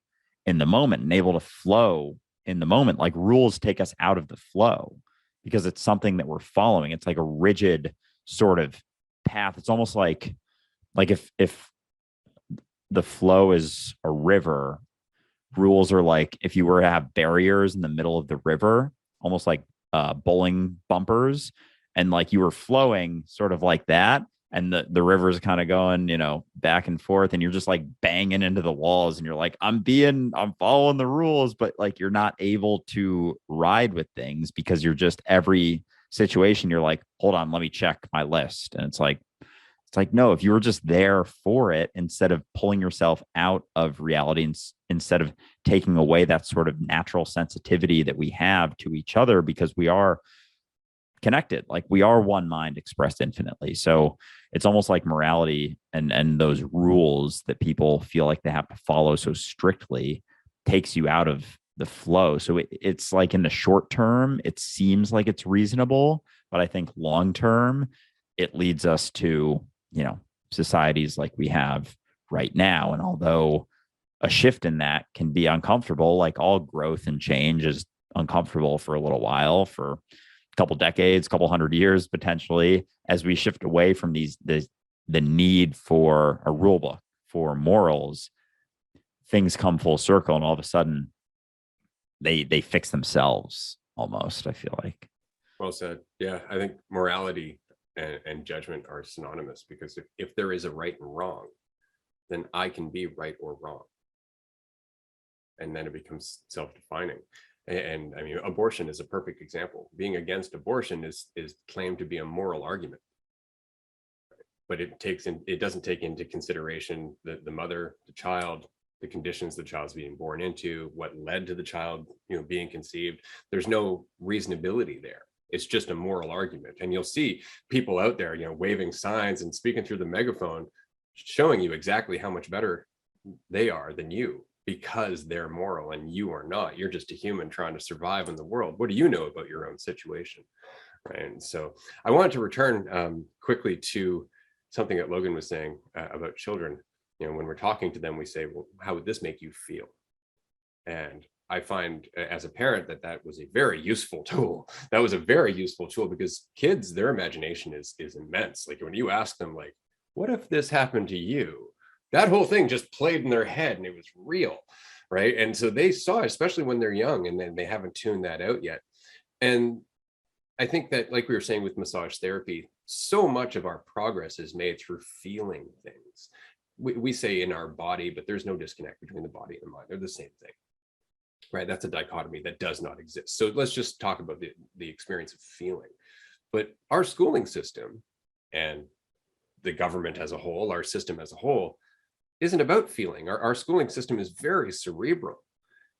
in the moment and able to flow in the moment. Like rules take us out of the flow because it's something that we're following. It's like a rigid sort of path. It's almost like if the flow is a river, rules are like if you were to have barriers in the middle of the river, almost like bowling bumpers, and like you were flowing sort of like that, and the river's kind of going, back and forth, and you're just like banging into the walls, and you're like, I'm following the rules, but like you're not able to ride with things because you're just, every situation you're like, hold on, let me check my list. And it's like, no, if you were just there for it, instead of pulling yourself out of reality, and instead of taking away that sort of natural sensitivity that we have to each other, because we are connected, like we are one mind expressed infinitely. So it's almost like morality and those rules that people feel like they have to follow so strictly takes you out of the flow. So it's like in the short term, it seems like it's reasonable, but I think long term, it leads us to, societies like we have right now. And although a shift in that can be uncomfortable, like all growth and change is uncomfortable for a little while, for a couple decades, couple hundred years, potentially, as we shift away from the need for a rule book, for morals, things come full circle, and all of a sudden they fix themselves almost, I feel like. Well said. Yeah, I think morality and judgment are synonymous, because if there is a right and wrong, then I can be right or wrong. And then it becomes self-defining. And I mean, abortion is a perfect example. Being against abortion is claimed to be a moral argument, but it doesn't take into consideration the mother, the child, the conditions the child's being born into, what led to the child, being conceived. There's no reasonability there. It's just a moral argument. And you'll see people out there, waving signs and speaking through the megaphone, showing you exactly how much better they are than you, because they're moral and you are not. You're just a human trying to survive in the world. What do you know about your own situation? Right. And so I wanted to return quickly to something that Logan was saying about children. When we're talking to them, we say, well, how would this make you feel? And I find as a parent that was a very useful tool. That was a very useful tool, because kids, their imagination is immense. Like when you ask them, like, what if this happened to you? That whole thing just played in their head and it was real, right? And so they saw it, especially when they're young, and then they haven't tuned that out yet. And I think that, like we were saying with massage therapy, so much of our progress is made through feeling things. We say in our body, but there's no disconnect between the body and the mind. They're the same thing, right? That's a dichotomy that does not exist. So let's just talk about the experience of feeling. But our schooling system and the government as a whole, our system as a whole, isn't about feeling. Our schooling system is very cerebral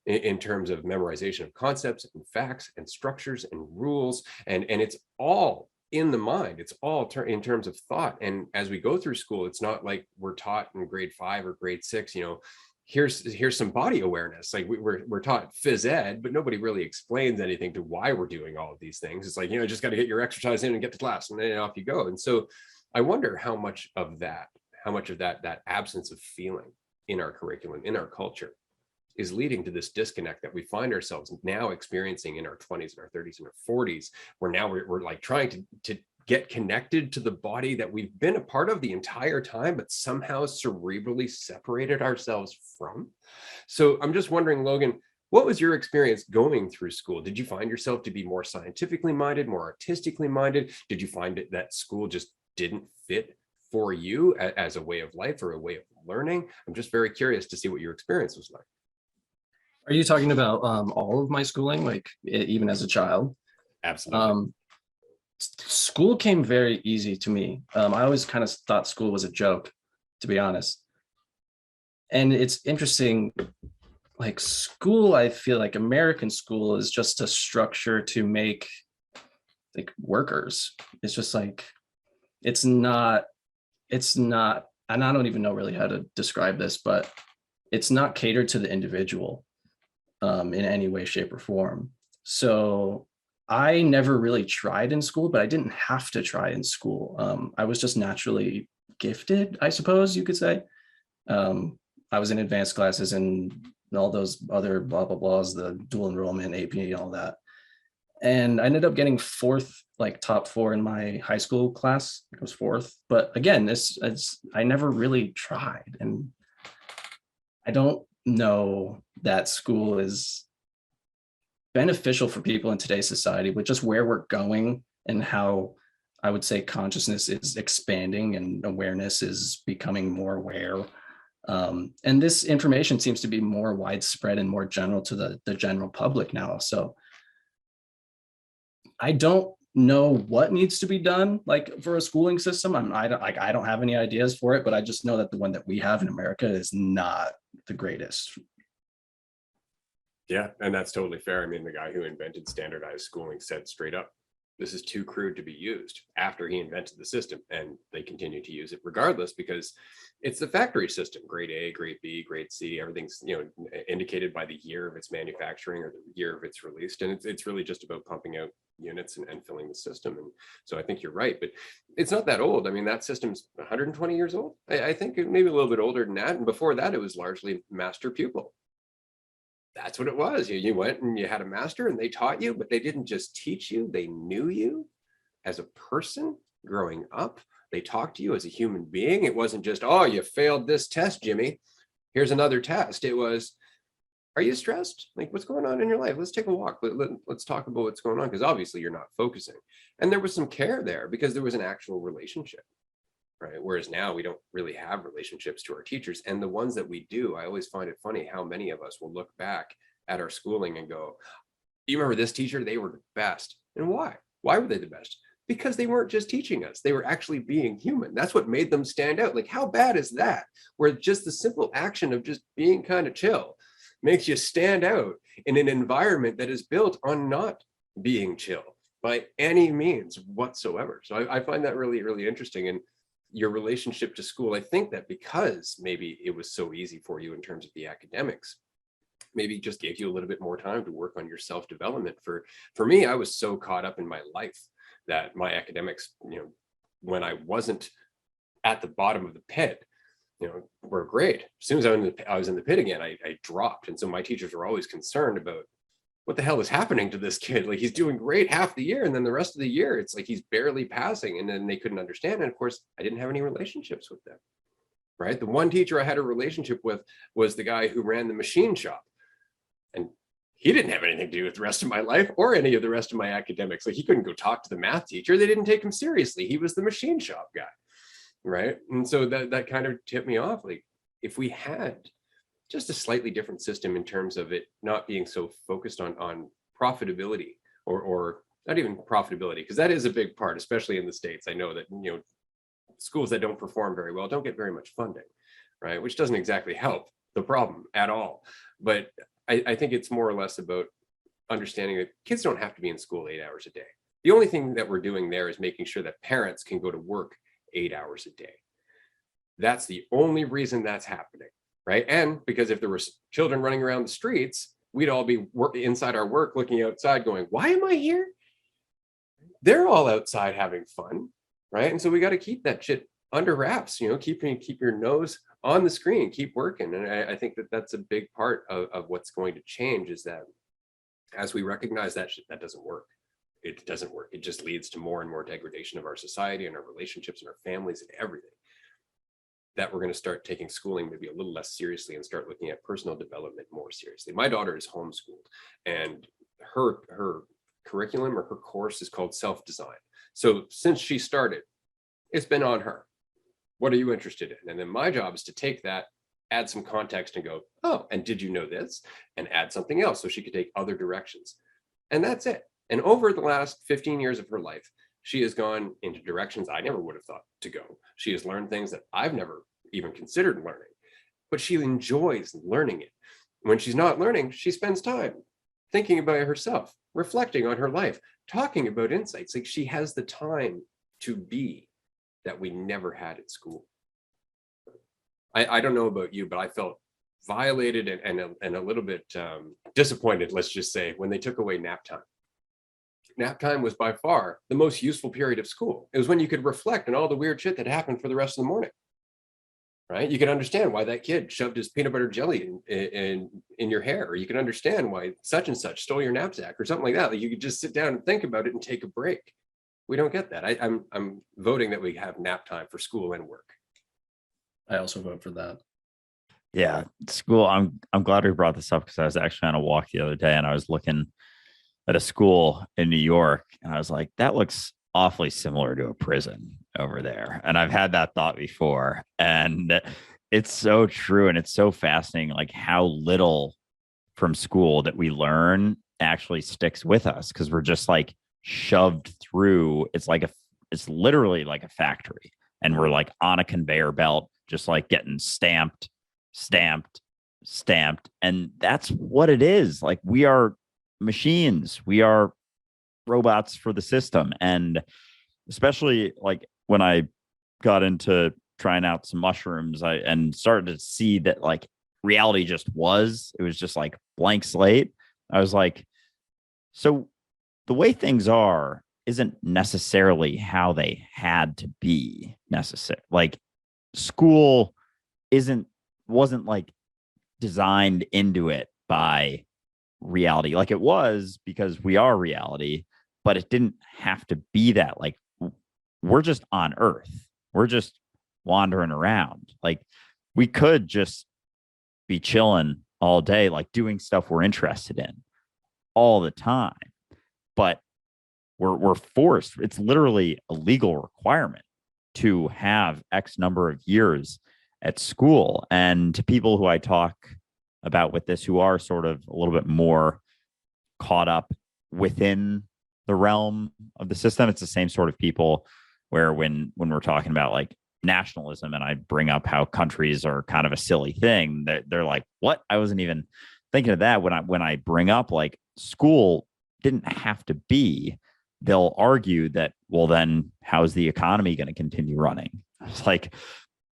in terms of memorization of concepts and facts and structures and rules. And it's all in the mind. It's all in terms of thought. And as we go through school, it's not like we're taught in grade 5 or grade 6, here's some body awareness. Like we're taught phys ed, but nobody really explains anything to why we're doing all of these things. It's like, just got to get your exercise in and get to class, and then off you go. And so I wonder how much of that absence of feeling in our curriculum, in our culture, is leading to this disconnect that we find ourselves now experiencing in our 20s and our 30s and our 40s, where now we're like trying to get connected to the body that we've been a part of the entire time, but somehow cerebrally separated ourselves from. So I'm just wondering, Logan, what was your experience going through school? Did you find yourself to be more scientifically minded, more artistically minded? Did you find that school just didn't fit for you as a way of life or a way of learning? I'm just very curious to see what your experience was like. Are you talking about all of my schooling, like even as a child? Absolutely. School came very easy to me. I always kind of thought school was a joke, to be honest. And it's interesting, like school, I feel like American school is just a structure to make like workers. It's just like, it's not, and I don't even know really how to describe this, but it's not catered to the individual in any way, shape, or form. So I never really tried in school, but I didn't have to try in school. I was just naturally gifted, I suppose you could say. I was in advanced classes and all those other blah, blah, blahs, the dual enrollment, AP, all that. And I ended up getting fourth, like top 4 in my high school class. I was fourth. But again, I never really tried. And I don't know that school is beneficial for people in today's society with just where we're going and how I would say consciousness is expanding and awareness is becoming more aware. And this information seems to be more widespread and more general to the general public now. So I don't know what needs to be done like for a schooling system. I don't have any ideas for it, but I just know that the one that we have in America is not the greatest. Yeah, and that's totally fair. I mean, the guy who invented standardized schooling said straight up, this is too crude to be used after he invented the system. And they continue to use it regardless because it's the factory system, grade A, grade B, grade C, everything's, indicated by the year of its manufacturing or the year of its released. And it's really just about pumping out units and filling the system. And so I think you're right, but it's not that old. I mean, that system's 120 years old. I think maybe a little bit older than that. And before that, it was largely master pupil. That's what it was. You went and you had a master and they taught you, but they didn't just teach you, they knew you as a person growing up. They talked to you as a human being. It wasn't just, oh, you failed this test, Jimmy. Here's another test. It was, are you stressed? Like, what's going on in your life? Let's take a walk. Let's talk about what's going on, because obviously you're not focusing. And there was some care there because there was an actual relationship. Right. Whereas now we don't really have relationships to our teachers. And the ones that we do, I always find it funny how many of us will look back at our schooling and go, you remember this teacher? They were the best. And why? Why were they the best? Because they weren't just teaching us. They were actually being human. That's what made them stand out. Like, how bad is that? Where just the simple action of just being kind of chill makes you stand out in an environment that is built on not being chill by any means whatsoever. So I find that really, really interesting. And your relationship to school, I think that because maybe it was so easy for you in terms of the academics, maybe it just gave you a little bit more time to work on your self-development. For me, I was so caught up in my life that my academics, when I wasn't at the bottom of the pit, were great. As soon as I was in the pit again, I dropped. And so my teachers were always concerned about what the hell is happening to this kid? Like, he's doing great half the year, and then the rest of the year, it's like he's barely passing. And then they couldn't understand. And of course, I didn't have any relationships with them, right? The one teacher I had a relationship with was the guy who ran the machine shop. And he didn't have anything to do with the rest of my life or any of the rest of my academics. Like, he couldn't go talk to the math teacher. They didn't take him seriously. He was the machine shop guy, right? And so that kind of tipped me off. Like, if we had just a slightly different system in terms of it not being so focused on profitability or not even profitability, because that is a big part, especially in the States. I know that, schools that don't perform very well don't get very much funding, right? Which doesn't exactly help the problem at all. But I think it's more or less about understanding that kids don't have to be in school 8 hours a day. The only thing that we're doing there is making sure that parents can go to work 8 hours a day. That's the only reason that's happening. Right. And because if there were children running around the streets, we'd all be inside our work looking outside going, why am I here? They're all outside having fun. Right. And so we got to keep that shit under wraps, keep your nose on the screen, keep working. And I think that that's a big part of what's going to change, is that as we recognize that shit, that doesn't work. It doesn't work. It just leads to more and more degradation of our society and our relationships and our families and everything. That we're going to start taking schooling maybe a little less seriously and start looking at personal development more seriously. My daughter is homeschooled, and her curriculum or her course is called self-design. So since she started, it's been on her. What are you interested in? And then my job is to take that, add some context and go, oh, and did you know this? And add something else so she could take other directions. And that's it. And over the last 15 years of her life, she has gone into directions I never would have thought to go. She has learned things that I've never even considered learning, but she enjoys learning it. When she's not learning, she spends time thinking about herself, reflecting on her life, talking about insights. Like, she has the time to be that we never had at school. I don't know about you, but I felt violated and a little bit disappointed, let's just say, when they took away nap time. Nap time was by far the most useful period of school. It was when you could reflect on all the weird shit that happened for the rest of the morning, right? You could understand why that kid shoved his peanut butter jelly in your hair, or you could understand why such and such stole your knapsack or something like that. Like, you could just sit down and think about it and take a break. We don't get that. I'm voting that we have nap time for school and work. I also vote for that. Yeah, school. I'm glad we brought this up, because I was actually on a walk the other day and I was looking at a school in New York and I was like, that looks awfully similar to a prison over there. And I've had that thought before, and it's so true. And it's so fascinating, like how little from school that we learn actually sticks with us, because we're just like shoved through. It's literally like a factory, and we're like on a conveyor belt, just like getting stamped. And that's what it is. Like, we are machines, we are robots for the system. And especially like when I got into trying out some mushrooms, and started to see that like reality it was just like blank slate. I was like, so the way things are isn't necessarily how they had to be necessary. Like, school wasn't like designed into it by reality. Like, it was, because we are reality, but it didn't have to be that. Like, we're just on Earth. We're just wandering around. Like, we could just be chilling all day, like doing stuff we're interested in all the time. But we're forced. It's literally a legal requirement to have X number of years at school. And to people who I talk about with this, who are sort of a little bit more caught up within the realm of the system, it's the same sort of people where when we're talking about like nationalism, and I bring up how countries are kind of a silly thing, they're like, what? I wasn't even thinking of that. When I bring up like school didn't have to be, they'll argue that, well, then how's the economy going to continue running? It's like,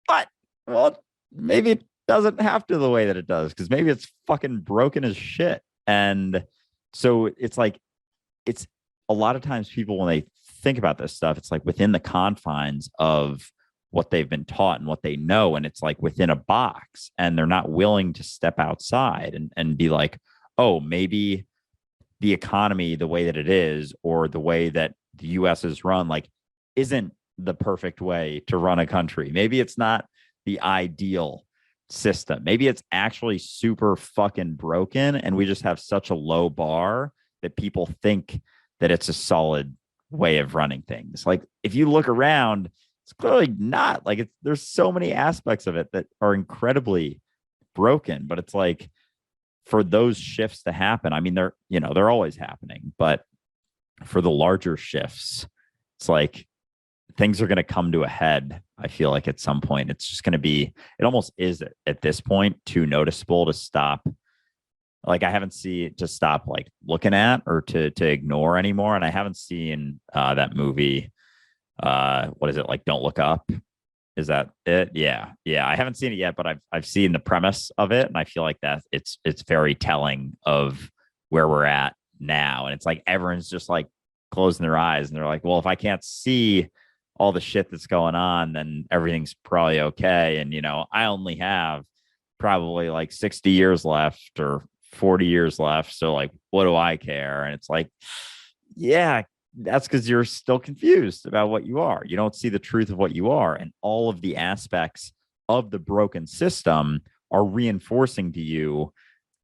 what? Well, maybe it doesn't have to the way that it does, because maybe it's fucking broken as shit. And so it's like, it's a lot of times people, when they think about this stuff, it's like within the confines of what they've been taught and what they know. And it's like within a box, and they're not willing to step outside and be like, oh, maybe the economy, the way that it is, or the way that the US is run, like, isn't the perfect way to run a country. Maybe it's not the ideal system. Maybe it's actually super fucking broken, and we just have such a low bar that people think that it's a solid way of running things. Like, if you look around, it's clearly not. Like, there's so many aspects of it that are incredibly broken. But it's like, for those shifts to happen, I mean, they're always happening, but for the larger shifts, it's like things are going to come to a head. I feel like at some point it's just going to be, it almost is at this point too noticeable to stop. Like, I haven't seen, to stop like looking at, or to ignore anymore. And I haven't seen that movie. What is it, like Don't Look Up? Is that it? Yeah. I haven't seen it yet, but I've seen the premise of it, and I feel like that it's very telling of where we're at now. And it's like everyone's just like closing their eyes, and they're like, well, if I can't see all the shit that's going on, then everything's probably okay. And I only have probably like 60 years left or 40 years left, so like, what do I care? And it's like, yeah, that's because you're still confused about what you are. You don't see the truth of what you are. And all of the aspects of the broken system are reinforcing to you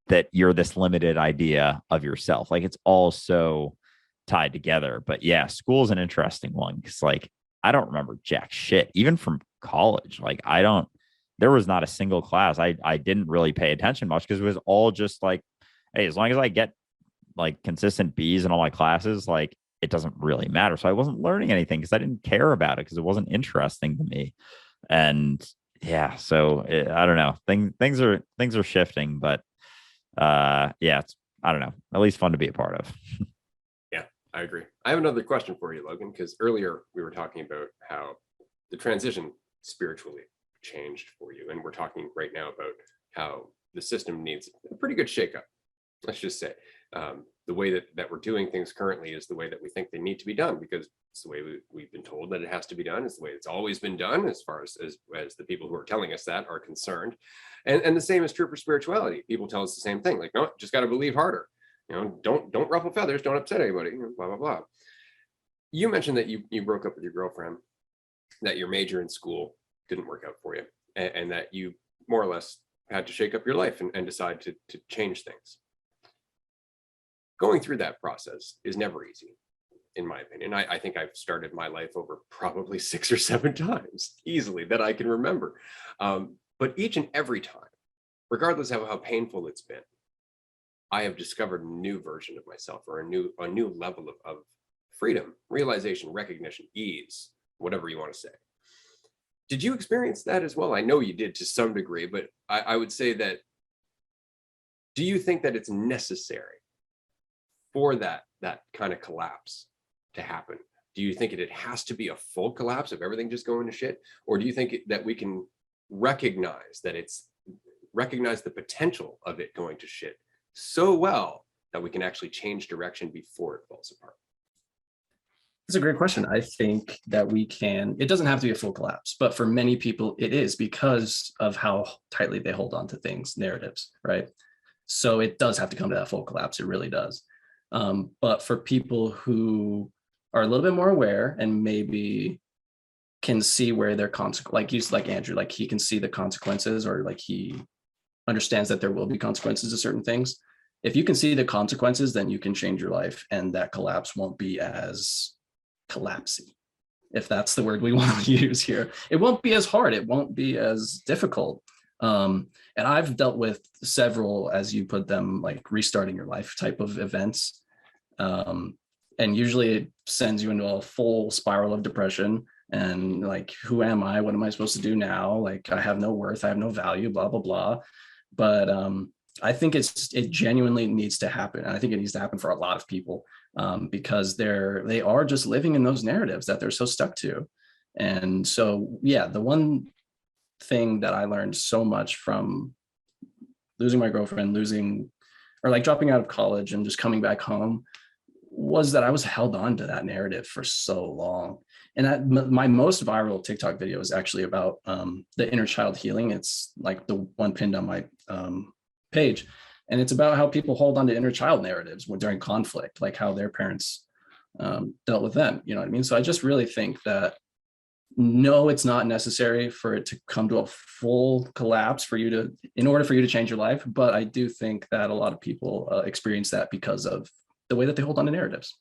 that you're this limited idea of yourself. Like it's all so tied together. But yeah, school is an interesting one because like I don't remember jack shit, even from college. Like there was not a single class I didn't really pay attention much because it was all just like, hey, as long as I get like consistent B's in all my classes, like it doesn't really matter. So I wasn't learning anything because I didn't care about it because it wasn't interesting to me. And yeah, so I don't know. Things are shifting, but yeah, it's, I don't know, at least fun to be a part of. Yeah, I agree. I have another question for you, Logan, because earlier we were talking about how the transition spiritually changed for you. And we're talking right now about how the system needs a pretty good shakeup. Let's just say the way that we're doing things currently is the way that we think they need to be done because it's the way we've been told that it has to be done. It's the way it's always been done as far as the people who are telling us that are concerned. And the same is true for spirituality. People tell us the same thing, like, no, just got to believe harder. Don't ruffle feathers, don't upset anybody, blah, blah, blah. You mentioned that you broke up with your girlfriend, that your major in school didn't work out for you, and that you more or less had to shake up your life and decide to change things. Going through that process is never easy, in my opinion. I think I've started my life over probably 6 or 7 times easily that I can remember. But each and every time, regardless of how painful it's been, I have discovered a new version of myself or a new level of freedom, realization, recognition, ease, whatever you want to say. Did you experience that as well? I know you did to some degree, but I would say that, do you think that it's necessary for that kind of collapse to happen? Do you think it has to be a full collapse of everything just going to shit? Or do you think that we can recognize the potential of it going to shit so well that we can actually change direction before it falls apart? It's a great question. I think that it doesn't have to be a full collapse, but for many people it is because of how tightly they hold on to things, narratives, right? So it does have to come to that full collapse. It really does. But for people who are a little bit more aware and maybe can see where their consequences, like Andrew, like he can see the consequences, or like he understands that there will be consequences to certain things. If you can see the consequences, then you can change your life, and that collapse won't be as collapsy, if that's the word we want to use here. It won't be as hard. It won't be as difficult. And I've dealt with several, as you put them, like restarting your life type of events. And usually it sends you into a full spiral of depression and like, who am I? What am I supposed to do now? Like, I have no worth. I have no value, blah, blah, blah. But I think it genuinely needs to happen. And I think it needs to happen for a lot of people because they are just living in those narratives that they're so stuck to. And so, yeah, the one thing that I learned so much from losing my girlfriend, or like dropping out of college and just coming back home, was that I was held on to that narrative for so long. And my most viral TikTok video is actually about the inner child healing. It's like the one pinned on my page. And it's about how people hold on to inner child narratives during conflict, like how their parents dealt with them. You know what I mean? So I just really think that, no, it's not necessary for it to come to a full collapse in order for you to change your life. But I do think that a lot of people experience that because of the way that they hold on to narratives.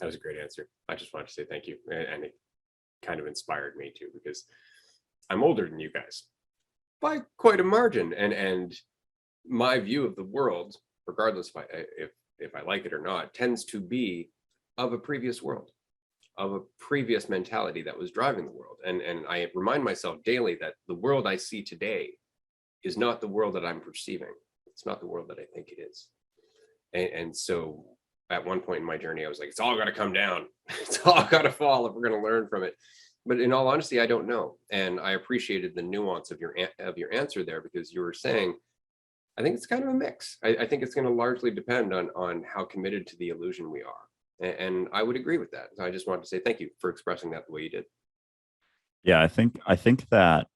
That was a great answer. I just wanted to say thank you. And it kind of inspired me too, because I'm older than you guys by quite a margin. And my view of the world, regardless if I like it or not, tends to be of a previous world, of a previous mentality that was driving the world. And I remind myself daily that the world I see today is not the world that I'm perceiving. It's not the world that I think it is. And so at one point in my journey, I was like, it's all got to come down. It's all got to fall if we're going to learn from it. But in all honesty, I don't know. And I appreciated the nuance of your answer there, because you were saying, I think it's kind of a mix. I think it's going to largely depend on how committed to the illusion we are. And I would agree with that. So I just wanted to say thank you for expressing that the way you did. Yeah, I think that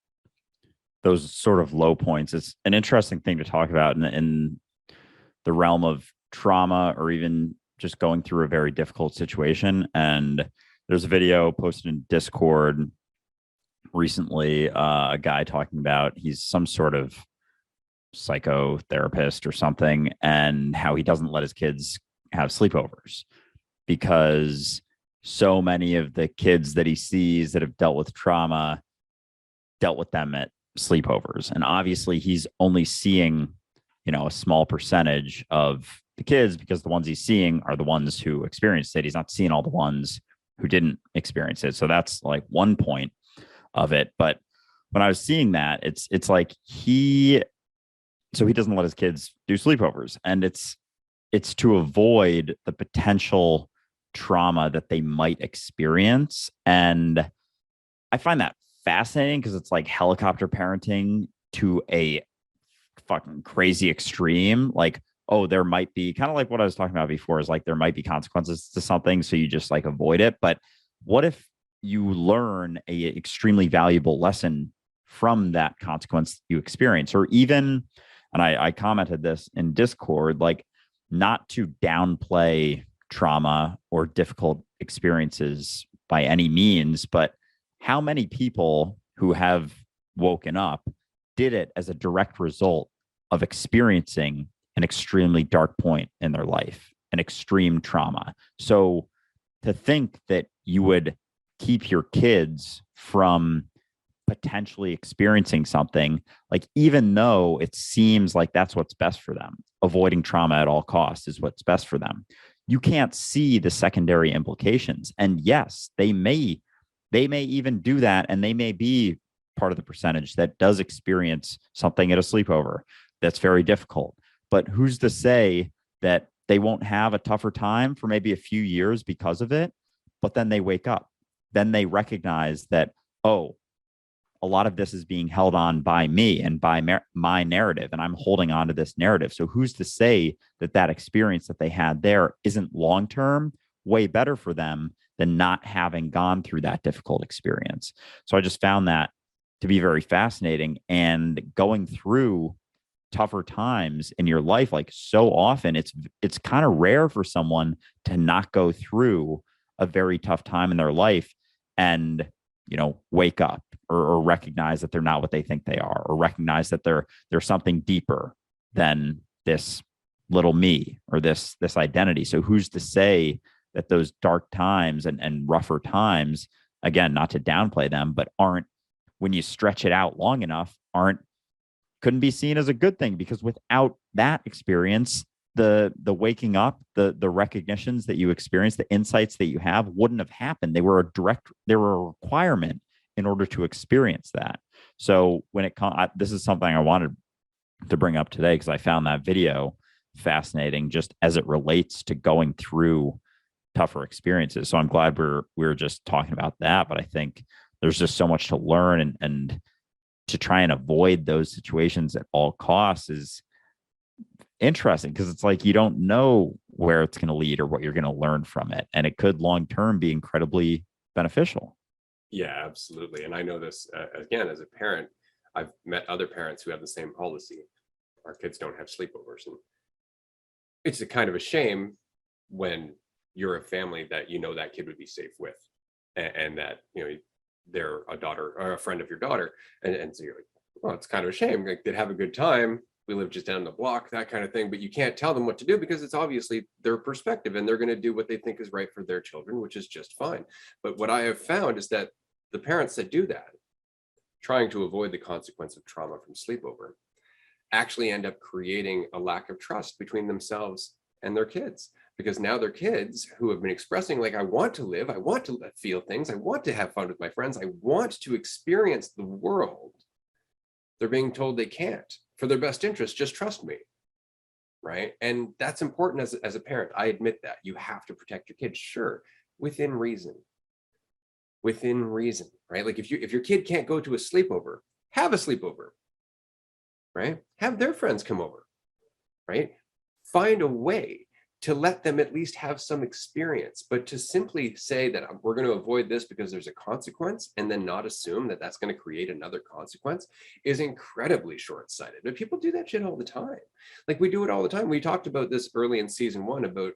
those sort of low points is an interesting thing to talk about in the realm of trauma, or even just going through a very difficult situation. And there's a video posted in Discord recently, a guy talking about he's some sort of psychotherapist or something, and how he doesn't let his kids have sleepovers because so many of the kids that he sees that have dealt with trauma dealt with them at sleepovers. And obviously he's only seeing, a small percentage of the kids because the ones he's seeing are the ones who experienced it. He's not seeing all the ones who didn't experience it. So that's like one point of it. But when I was seeing that, it's like he doesn't let his kids do sleepovers, and it's to avoid the potential trauma that they might experience. And I find that fascinating because it's like helicopter parenting to a fucking crazy extreme. Like, oh, there might be kind of like what I was talking about before, is like there might be consequences to something, so you just like avoid it. But what if you learn a extremely valuable lesson from that consequence you experience? Or even, and I commented this in Discord, like, not to downplay trauma or difficult experiences by any means, but how many people who have woken up did it as a direct result of experiencing an extremely dark point in their life, an extreme trauma? So to think that you would keep your kids from potentially experiencing something, like, even though it seems like that's what's best for them, avoiding trauma at all costs is what's best for them, you can't see the secondary implications. And yes, they may even do that, and they may be part of the percentage that does experience something at a sleepover that's very difficult. But who's to say that they won't have a tougher time for maybe a few years because of it? But then they wake up, then they recognize that, oh, a lot of this is being held on by me and by my narrative, and I'm holding on to this narrative. So who's to say that that experience that they had there isn't long-term way better for them than not having gone through that difficult experience? So I just found that to be very fascinating. And going through tougher times in your life, like, so often it's kind of rare for someone to not go through a very tough time in their life and wake up, or recognize that they're not what they think they are, or recognize that there's something deeper than this little me or this identity. So who's to say that those dark times and rougher times, again, not to downplay them, but aren't, when you stretch it out long enough, couldn't be seen as a good thing? Because without that experience, the waking up, the recognitions that you experience, the insights that you have wouldn't have happened. They were a requirement in order to experience that. So when this is something I wanted to bring up today because I found that video fascinating, just as it relates to going through tougher experiences. So I'm glad we're just talking about that. But I think there's just so much to learn, and to try and avoid those situations at all costs is interesting, because it's like you don't know where it's going to lead or what you're going to learn from it, and it could long term be incredibly beneficial. Yeah, absolutely. And I know this again as a parent. I've met other parents who have the same policy. Our kids don't have sleepovers, and it's a kind of a shame when you're a family that that kid would be safe with, and that they're a daughter or a friend of your daughter, and so you're like, well, it's kind of a shame. Like, they'd have a good time. We live just down the block, that kind of thing. But you can't tell them what to do because it's obviously their perspective, and they're going to do what they think is right for their children, which is just fine. But what I have found is that the parents that do that, trying to avoid the consequence of trauma from sleepover, actually end up creating a lack of trust between themselves and their kids. Because now their kids, who have been expressing, like, I want to live, I want to feel things, I want to have fun with my friends, I want to experience the world, they're being told they can't. For their best interest, just trust me, right? And that's important as a parent. I admit that. You have to protect your kids, sure, within reason. Within reason, right? Like, if your kid can't go to a sleepover, have a sleepover, right? Have their friends come over, right? Find a way to let them at least have some experience. But to simply say that we're going to avoid this because there's a consequence and then not assume that that's going to create another consequence is incredibly short-sighted. But people do that shit all the time. Like, we do it all the time. We talked about this early in season 1 about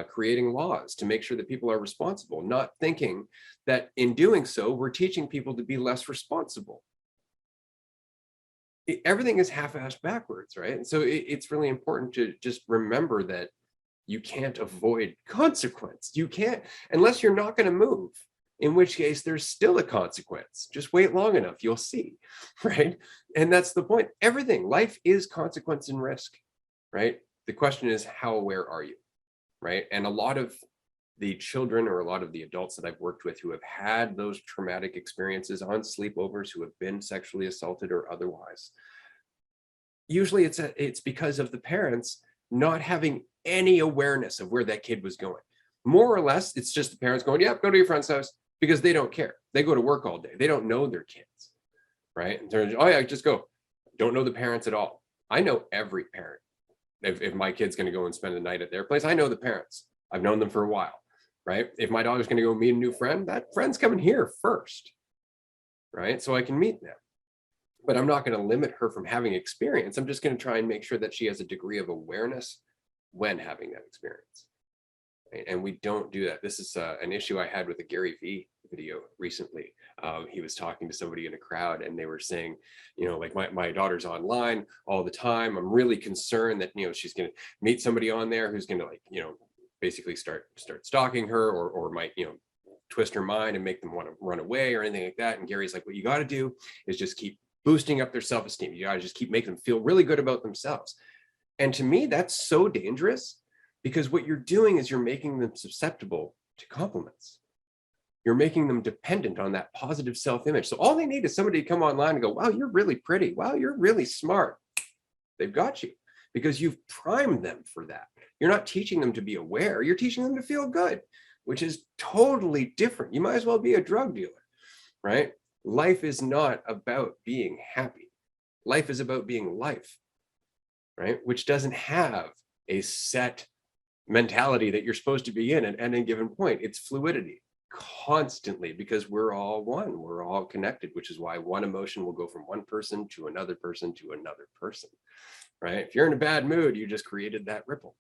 creating laws to make sure that people are responsible, not thinking that in doing so, we're teaching people to be less responsible. Everything is half-assed backwards, right? And so it's really important to just remember that you can't avoid consequence. You can't, unless you're not going to move, in which case there's still a consequence. Just wait long enough, you'll see, right? And that's the point. Everything, life is consequence and risk, right? The question is, how aware are you, right? And a lot of the children or a lot of the adults that I've worked with who have had those traumatic experiences on sleepovers, who have been sexually assaulted or otherwise, usually it's because of the parents not having any awareness of where that kid was going. More or less, it's just the parents going, yeah, go to your friend's house, because they don't care. They go to work all day. They don't know their kids, right? And they're, oh yeah, just go. Don't know the parents at all. I know every parent. If my kid's going to go and spend the night at their place, I know the parents. I've known them for a while, right? If my daughter's going to go meet a new friend, that friend's coming here first, right? So I can meet them. But I'm not going to limit her from having experience. I'm just going to try and make sure that she has a degree of awareness when having that experience. Right? And we don't do that. This is an issue I had with a Gary Vee video recently. He was talking to somebody in a crowd and they were saying, you know, like my daughter's online all the time. I'm really concerned that, you know, she's going to meet somebody on there who's going to, like, you know, basically start stalking her or might, you know, twist her mind and make them want to run away or anything like that. And Gary's like, what you got to do is just keep boosting up their self-esteem. You got to just keep making them feel really good about themselves. And to me, that's so dangerous, because what you're doing is you're making them susceptible to compliments. You're making them dependent on that positive self-image. So all they need is somebody to come online and go, wow, you're really pretty. Wow, you're really smart. They've got you, because you've primed them for that. You're not teaching them to be aware. You're teaching them to feel good, which is totally different. You might as well be a drug dealer, right? Life is not about being happy. Life is about being life, right? Which doesn't have a set mentality that you're supposed to be in at any given point. It's fluidity constantly, because we're all one. We're all connected, which is why one emotion will go from one person to another person to another person, right? If you're in a bad mood, you just created that ripple,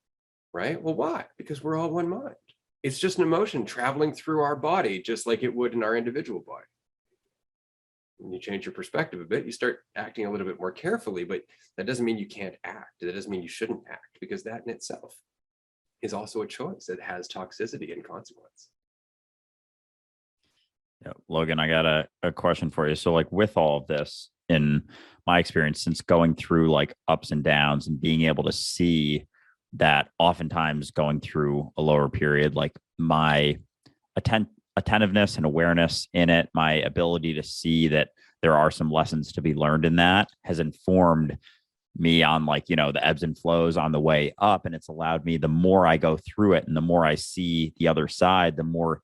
right? Well, why? Because we're all one mind. It's just an emotion traveling through our body, just like it would in our individual body. When you change your perspective a bit, you start acting a little bit more carefully, but that doesn't mean you can't act. That doesn't mean you shouldn't act, because that in itself is also a choice that has toxicity and consequence. Yeah, Logan, I got a question for you. So, like, with all of this, in my experience, since going through like ups and downs and being able to see that oftentimes going through a lower period, like my attentiveness and awareness in it, my ability to see that there are some lessons to be learned in that, has informed me on, like, you know, the ebbs and flows on the way up. And it's allowed me, the more I go through it and the more I see the other side, the more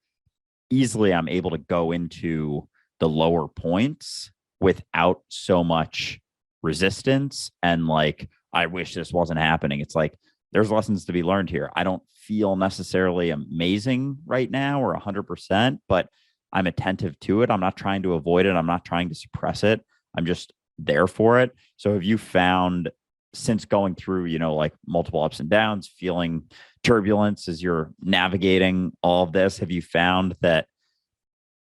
easily I'm able to go into the lower points without so much resistance and like, I wish this wasn't happening. It's like, there's lessons to be learned here. I don't feel necessarily amazing right now or 100%, but I'm attentive to it. I'm not trying to avoid it. I'm not trying to suppress it. I'm just there for it. So have you found, since going through, you know, like multiple ups and downs, feeling turbulence as you're navigating all of this, have you found that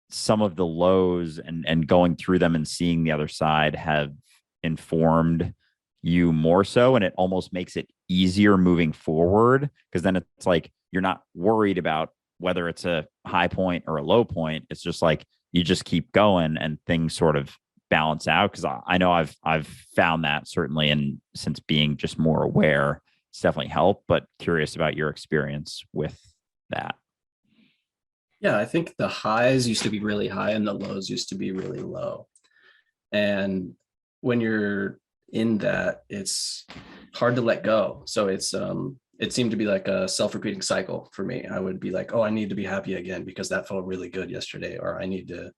some of the lows and going through them and seeing the other side have informed you more so, and it almost makes it easier moving forward? Because then it's like you're not worried about whether it's a high point or a low point. It's just like you just keep going and things sort of balance out. Because I know I've found that certainly, and since being just more aware, it's definitely helped. But curious about your experience with that. Yeah, I think the highs used to be really high and the lows used to be really low. And when you're in that, it's hard to let go. So it seemed to be like a self-repeating cycle for me. I would be like, oh, I need to be happy again because that felt really good yesterday. Or I need to,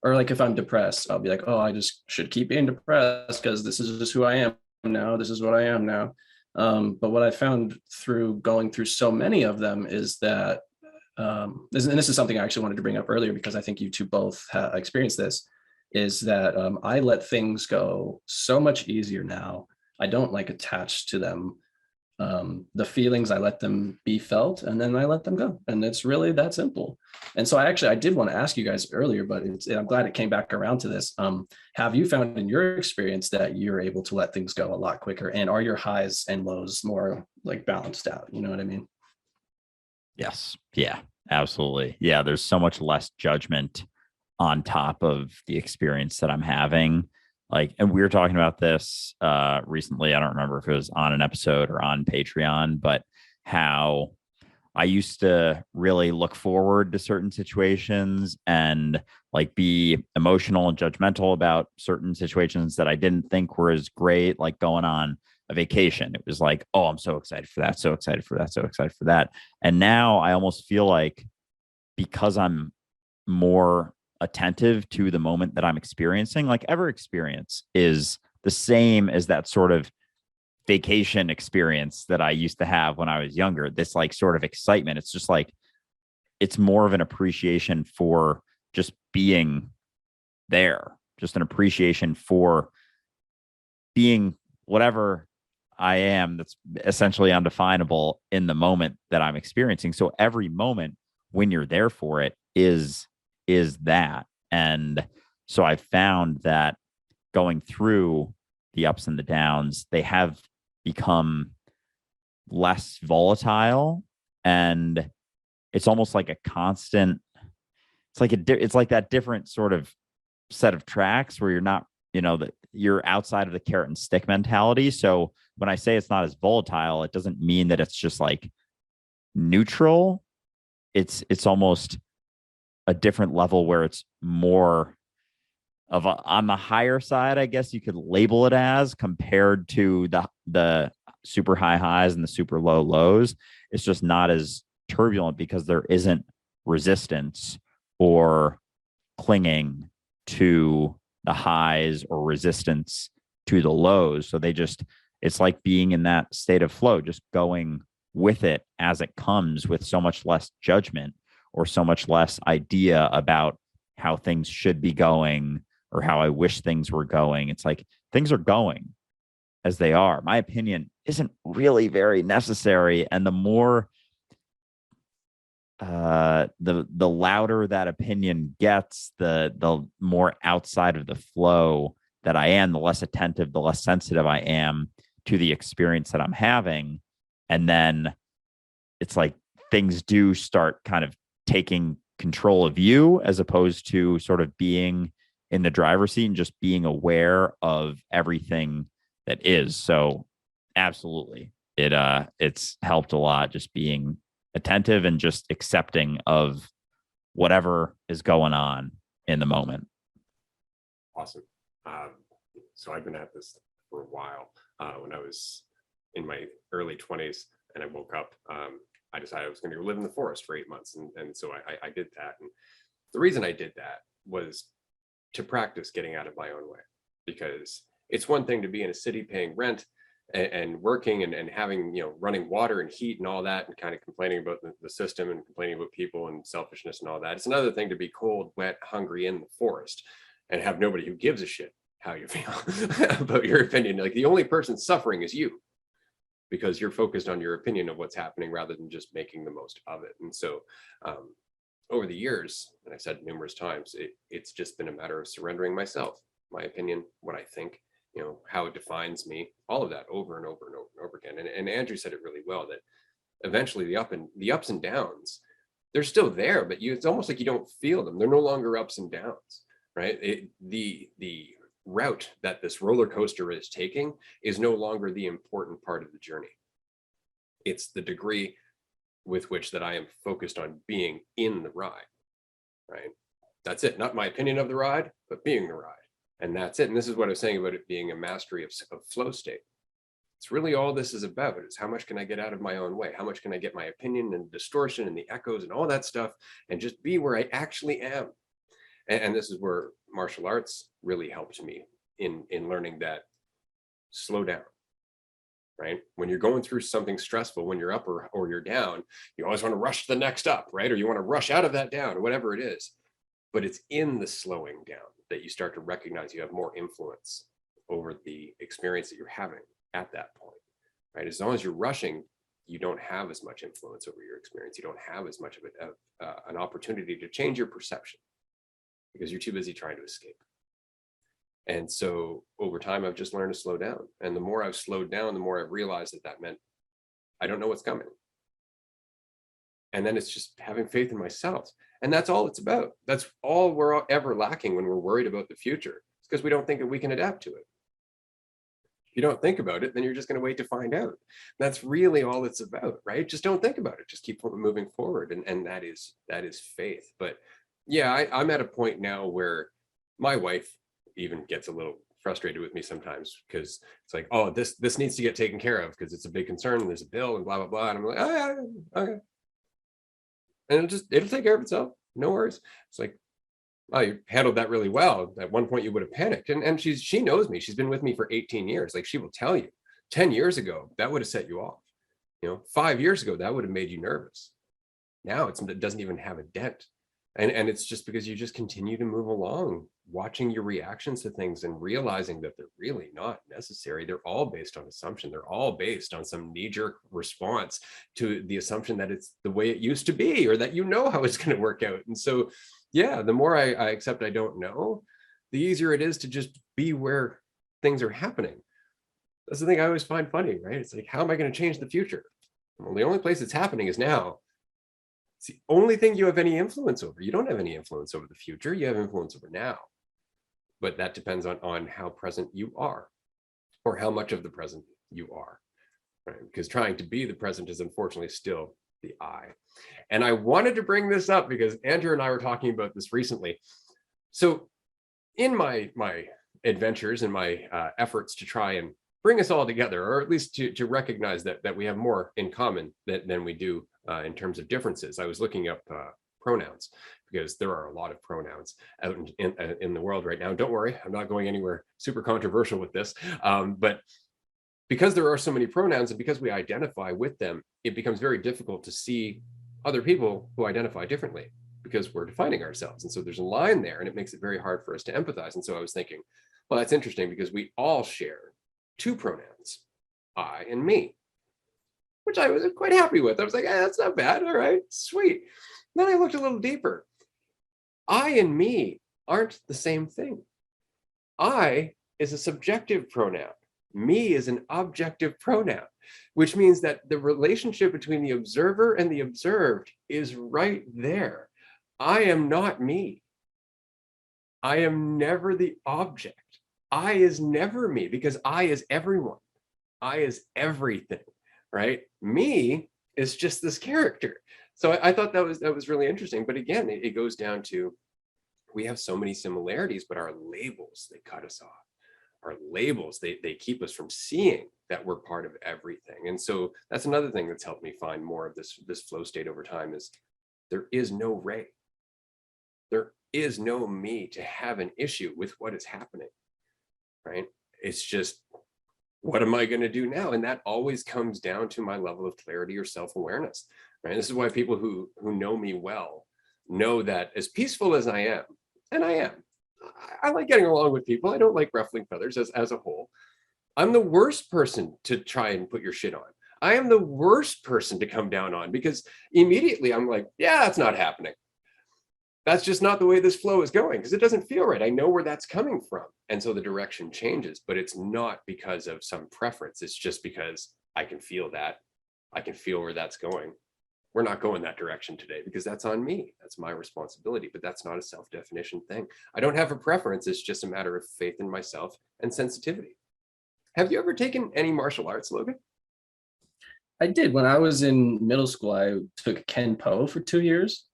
or like if I'm depressed, I'll be like, oh, I just should keep being depressed because this is just who I am now. This is what I am now. But what I found through going through so many of them is that, and this is something I actually wanted to bring up earlier because I think you two both have experienced this, is that I let things go so much easier now. I don't like attach to them. The feelings, I let them be felt, and then I let them go, and it's really that simple. And so I did want to ask you guys earlier, but I'm glad it came back around to this. Have you found in your experience that you're able to let things go a lot quicker, and are your highs and lows more like balanced out? You know what I mean? Yes. Yeah, absolutely. Yeah, there's so much less judgment on top of the experience that I'm having. Like, and we were talking about this recently. I don't remember if it was on an episode or on Patreon, but how I used to really look forward to certain situations and like be emotional and judgmental about certain situations that I didn't think were as great, like going on a vacation. It was like, oh, I'm so excited for that, so excited for that, so excited for that. And now I almost feel like because I'm more attentive to the moment that I'm experiencing, like every experience is the same as that sort of vacation experience that I used to have when I was younger. This like sort of excitement. It's just like it's more of an appreciation for just being there, just an appreciation for being whatever I am that's essentially undefinable in the moment that I'm experiencing. So every moment when you're there for it is that. And so I found that going through the ups and the downs, they have become less volatile, and it's almost like a constant, it's like that different sort of set of tracks where you're not, that you're outside of the carrot and stick mentality. So when I say it's not as volatile, it doesn't mean that it's just like neutral. It's almost a different level where it's more of on the higher side, I guess you could label it as, compared to the super high highs and the super low lows. It's just not as turbulent because there isn't resistance or clinging to the highs or resistance to the lows. So it's like being in that state of flow, just going with it as it comes with so much less judgment or so much less idea about how things should be going or how I wish things were going. It's like things are going as they are. My opinion isn't really very necessary. And the more the louder that opinion gets, the more outside of the flow that I am, the less attentive, the less sensitive I am to the experience that I'm having. And then it's like things do start kind of taking control of you as opposed to sort of being in the driver's seat and just being aware of everything that is. So absolutely. It's helped a lot just being attentive and just accepting of whatever is going on in the moment. Awesome. So I've been at this for a while. When I was in my early 20s and I woke up, I decided I was going to go live in the forest for 8 months. And so I did that. And the reason I did that was to practice getting out of my own way, because it's one thing to be in a city paying rent and working and having, running water and heat and all that, and kind of complaining about the system and complaining about people and selfishness and all that. It's another thing to be cold, wet, hungry in the forest and have nobody who gives a shit how you feel about your opinion. Like the only person suffering is you, because you're focused on your opinion of what's happening rather than just making the most of it. And so over the years, and I've said numerous times, it's just been a matter of surrendering myself, my opinion, what I think, how it defines me, all of that over and over and over and over again. And Andrew said it really well, that eventually the ups and downs, they're still there, but it's almost like you don't feel them. They're no longer ups and downs, right? The route that this roller coaster is taking is no longer the important part of the journey. It's the degree with which that I am focused on being in the ride, right? That's it. Not my opinion of the ride, but being the ride. And that's it. And this is what I was saying about it being a mastery of flow state. It's really all this is about. It's how much can I get out of my own way? How much can I get my opinion and distortion and the echoes and all that stuff and just be where I actually am? And this is where martial arts really helped me in learning that slow down, right? When you're going through something stressful, when you're up or you're down, you always want to rush to the next up, right? Or you want to rush out of that down, or whatever it is. But it's in the slowing down that you start to recognize you have more influence over the experience that you're having at that point, right? As long as you're rushing, you don't have as much influence over your experience. You don't have as much of an opportunity to change your perception because you're too busy trying to escape. And so over time, I've just learned to slow down. And the more I've slowed down, the more I've realized that meant I don't know what's coming. And then it's just having faith in myself. And that's all it's about. That's all we're ever lacking when we're worried about the future. It's because we don't think that we can adapt to it. If you don't think about it, then you're just going to wait to find out. That's really all it's about, right? Just don't think about it. Just keep moving forward. And that is faith. But yeah, I'm at a point now where my wife even gets a little frustrated with me sometimes because it's like, oh, this needs to get taken care of because it's a big concern and there's a bill and blah, blah, blah. And I'm like, oh, yeah, okay. And it'll take care of itself. No worries. It's like, oh, you handled that really well. At one point you would have panicked. And she knows me. She's been with me for 18 years. Like she will tell you 10 years ago, that would have set you off. 5 years ago, that would have made you nervous. Now it doesn't even have a dent. And it's just because you just continue to move along, watching your reactions to things and realizing that they're really not necessary. They're all based on assumption. They're all based on some knee-jerk response to the assumption that it's the way it used to be or that how it's going to work out. And so, yeah, the more I accept I don't know, the easier it is to just be where things are happening. That's the thing I always find funny, right? It's like, how am I going to change the future? Well, the only place it's happening is now. It's the only thing you have any influence over. You don't have any influence over the future. You have influence over now. But that depends on how present you are or how much of the present you are, right? Because trying to be the present is unfortunately still the I. And I wanted to bring this up because Andrew and I were talking about this recently. So in my adventures and my efforts to try and bring us all together, or at least to recognize that we have more in common than we do in terms of differences. I was looking up pronouns because there are a lot of pronouns out in the world right now. Don't worry, I'm not going anywhere super controversial with this. But because there are so many pronouns and because we identify with them, it becomes very difficult to see other people who identify differently because we're defining ourselves. And so there's a line there and it makes it very hard for us to empathize. And so I was thinking, well, that's interesting because we all share two pronouns, I and me, which I was quite happy with. I was like, that's not bad. All right, sweet. Then I looked a little deeper. I and me aren't the same thing. I is a subjective pronoun. Me is an objective pronoun, which means that the relationship between the observer and the observed is right there. I am not me. I am never the object. I is never me because I is everyone. I is everything, right? Me is just this character. So I thought that was really interesting. But again, it goes down to we have so many similarities, but our labels, they cut us off. Our labels, they keep us from seeing that we're part of everything. And so that's another thing that's helped me find more of this flow state over time is there is no Ray. There is no me to have an issue with what is happening, right? It's just, what am I going to do now? And that always comes down to my level of clarity or self-awareness, right? This is why people who know me well know that as peaceful as I am, and I am, I like getting along with people. I don't like ruffling feathers as a whole. I'm the worst person to try and put your shit on. I am the worst person to come down on because immediately I'm like, yeah, that's not happening. That's just not the way this flow is going because it doesn't feel right. I know where that's coming from. And so the direction changes, but it's not because of some preference. It's just because I can feel that. I can feel where that's going. We're not going that direction today because that's on me. That's my responsibility, but that's not a self-definition thing. I don't have a preference. It's just a matter of faith in myself and sensitivity. Have you ever taken any martial arts, Logan? I did. When I was in middle school, I took Kenpo for 2 years.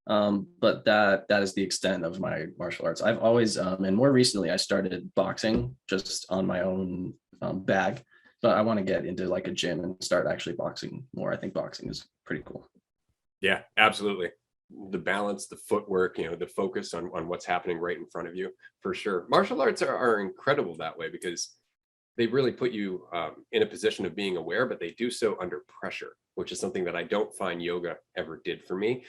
But that is the extent of my martial arts. I've always, and more recently, I started boxing just on my own bag. But I want to get into like a gym and start actually boxing more. I think boxing is pretty cool. Yeah, absolutely. The balance, the footwork, the focus on what's happening right in front of you, for sure. Martial arts are incredible that way because they really put you in a position of being aware, but they do so under pressure, which is something that I don't find yoga ever did for me.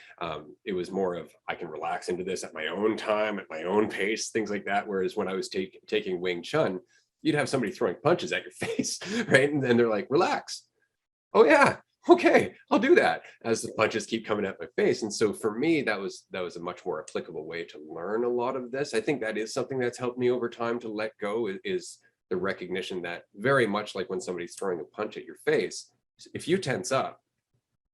It was more of, I can relax into this at my own time, at my own pace, things like that. Whereas when I was taking Wing Chun, you'd have somebody throwing punches at your face, right? And then they're like, relax. Oh yeah, okay, I'll do that, as the punches keep coming at my face. And so for me, that was a much more applicable way to learn a lot of this. I think that is something that's helped me over time to let go, is the recognition that, very much like when somebody's throwing a punch at your face, if you tense up,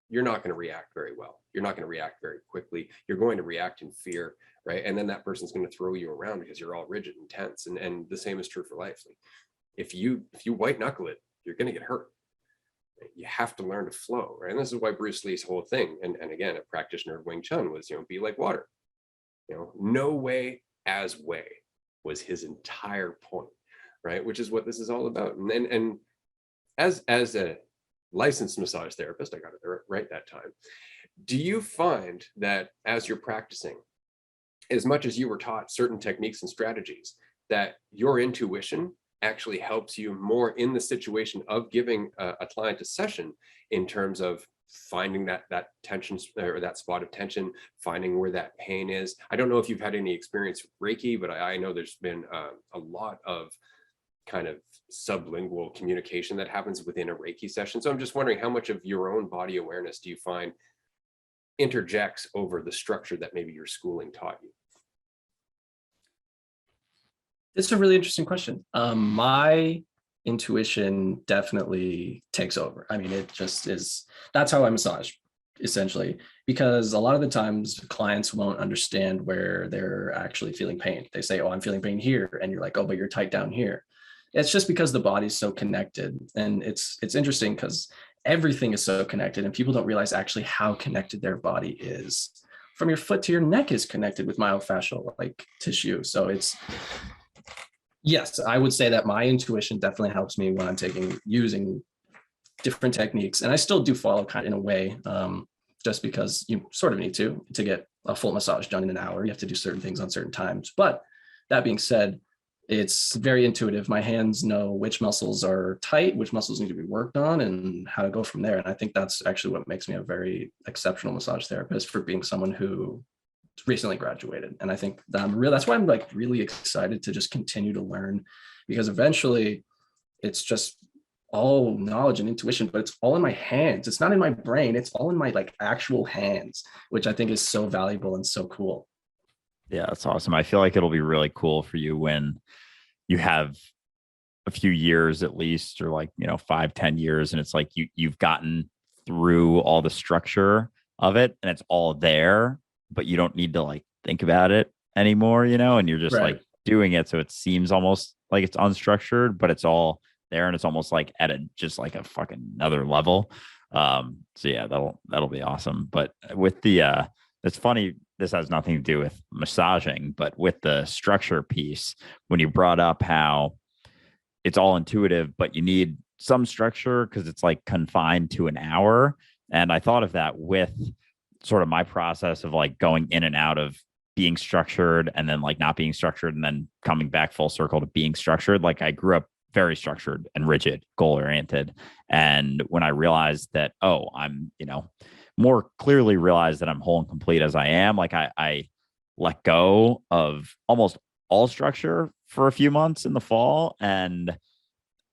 you're not going to react very well. You're not going to react very quickly. You're going to react in fear, right? And then that person's going to throw you around because you're all rigid and tense. And the same is true for life. Like, if you white knuckle it, you're going to get hurt. You have to learn to flow, right? And this is why Bruce Lee's whole thing, and again, a practitioner of Wing Chun, was, be like water. No way as way was his entire point, right? Which is what this is all about. And as a licensed massage therapist, I got it right that time. Do you find that as you're practicing, as much as you were taught certain techniques and strategies, that your intuition actually helps you more in the situation of giving a client a session, in terms of finding that tension, or that spot of tension, finding where that pain is? I don't know if you've had any experience with Reiki, but I know there's been a lot of kind of sublingual communication that happens within a Reiki session. So I'm just wondering, how much of your own body awareness do you find interjects over the structure that maybe your schooling taught you? It's a really interesting question. My intuition definitely takes over. I mean, it just is. That's how I massage, essentially, because a lot of the times clients won't understand where they're actually feeling pain. They say, oh, I'm feeling pain here. And you're like, oh, but you're tight down here. It's just because the body's so connected. And it's interesting because everything is so connected, and people don't realize actually how connected their body is. From your foot to your neck is connected with myofascial like tissue. So yes, I would say that my intuition definitely helps me when I'm using different techniques. And I still do follow kind of in a way, just because you sort of need to get a full massage done in an hour. You have to do certain things on certain times. But that being said, it's very intuitive. My hands know which muscles are tight, which muscles need to be worked on, and how to go from there. And I think that's actually what makes me a very exceptional massage therapist, for being someone who recently graduated. And I think that's why I'm like really excited to just continue to learn, because eventually it's just all knowledge and intuition, but it's all in my hands. It's not in my brain. It's all in my like actual hands, which I think is so valuable and so cool. Yeah, that's awesome. I feel like it'll be really cool for you when you have a few years at least, or like, 5-10 years. And it's like you've gotten through all the structure of it and it's all there, but you don't need to like think about it anymore, and you're just Right. like doing it. So it seems almost like it's unstructured, but it's all there, and it's almost like at just like a fucking another level. So yeah, that'll be awesome. But with the it's funny, this has nothing to do with massaging, but with the structure piece, when you brought up how it's all intuitive, but you need some structure because it's like confined to an hour. And I thought of that with sort of my process of like going in and out of being structured and then like not being structured and then coming back full circle to being structured. Like I grew up very structured and rigid, goal oriented. And when I realized that, oh, I'm, more clearly realized that I'm whole and complete as I am, like I let go of almost all structure for a few months in the fall. And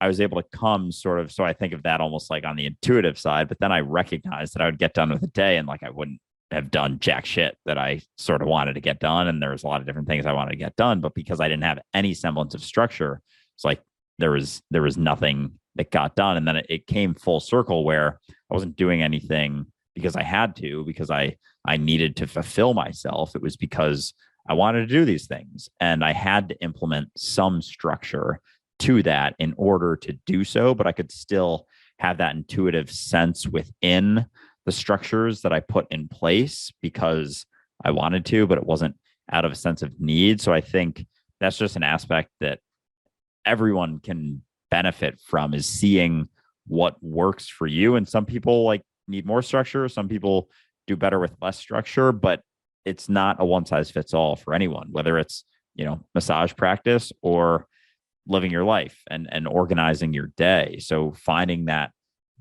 I was able to come sort of, so I think of that almost like on the intuitive side, but then I recognized that I would get done with a day and like I wouldn't have done jack shit that I sort of wanted to get done. And there was a lot of different things I wanted to get done, but because I didn't have any semblance of structure, it's like there was nothing that got done. And then it came full circle where I wasn't doing anything because I had to, because I needed to fulfill myself. It was because I wanted to do these things and I had to implement some structure to that in order to do so, but I could still have that intuitive sense within the structures that I put in place because I wanted to, but it wasn't out of a sense of need. So I think that's just an aspect that everyone can benefit from, is seeing what works for you. And some people like need more structure. Some people do better with less structure, but it's not a one size fits all for anyone, whether it's, massage practice or living your life and organizing your day. So finding that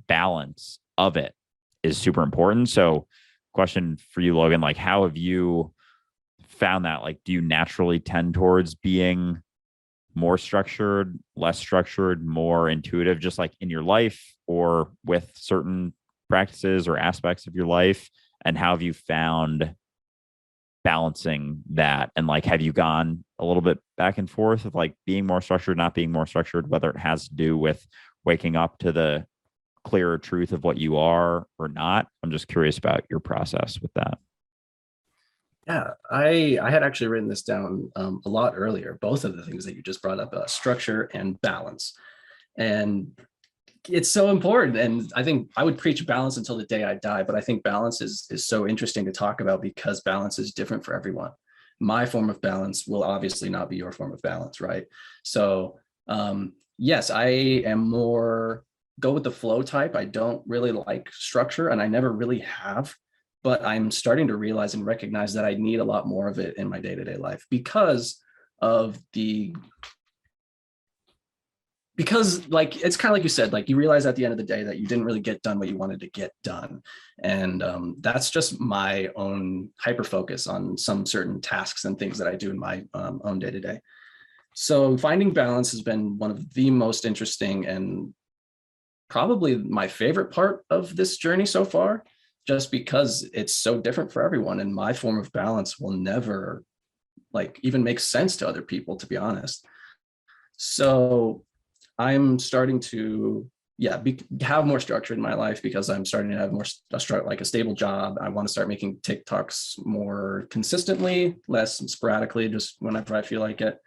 balance of it is super important. So question for you, Logan, like how have you found that? Like, do you naturally tend towards being more structured, less structured, more intuitive, just like in your life or with certain practices or aspects of your life? And how have you found balancing that? And like, have you gone a little bit back and forth of like being more structured, not being more structured, whether it has to do with waking up to the clearer truth of what you are or not? I'm just curious about your process with that. Yeah, I had actually written this down a lot earlier. Both of the things that you just brought up, structure and balance, and it's so important. And I think I would preach balance until the day I die. But I think balance is so interesting to talk about because balance is different for everyone. My form of balance will obviously not be your form of balance, right? So yes, I am more go with the flow type. I don't really like structure, and I never really have, but I'm starting to realize and recognize that I need a lot more of it in my day-to-day life of the because like it's kind of like you said, like you realize at the end of the day that you didn't really get done what you wanted to get done. And that's just my own hyper focus on some certain tasks and things that I do in my own day-to-day. So finding balance has been one of the most interesting and probably my favorite part of this journey so far, just because it's so different for everyone. And my form of balance will never like even make sense to other people, to be honest. So I'm starting to, have more structure in my life because I'm starting to have more like a stable job. I want to start making TikToks more consistently, less sporadically, just whenever I feel like it.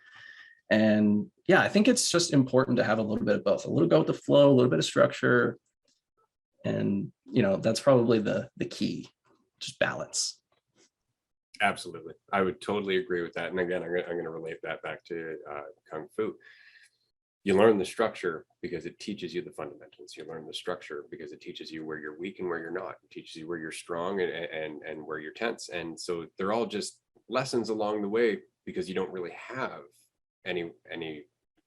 And yeah, I think it's just important to have a little bit of both, a little go with the flow, a little bit of structure. And, that's probably the key, just balance. Absolutely. I would totally agree with that. And again, I'm going to relate that back to Kung Fu. You learn the structure because it teaches you the fundamentals. You learn the structure because it teaches you where you're weak and where you're not. It teaches you where you're strong and where you're tense. And so they're all just lessons along the way because you don't really have any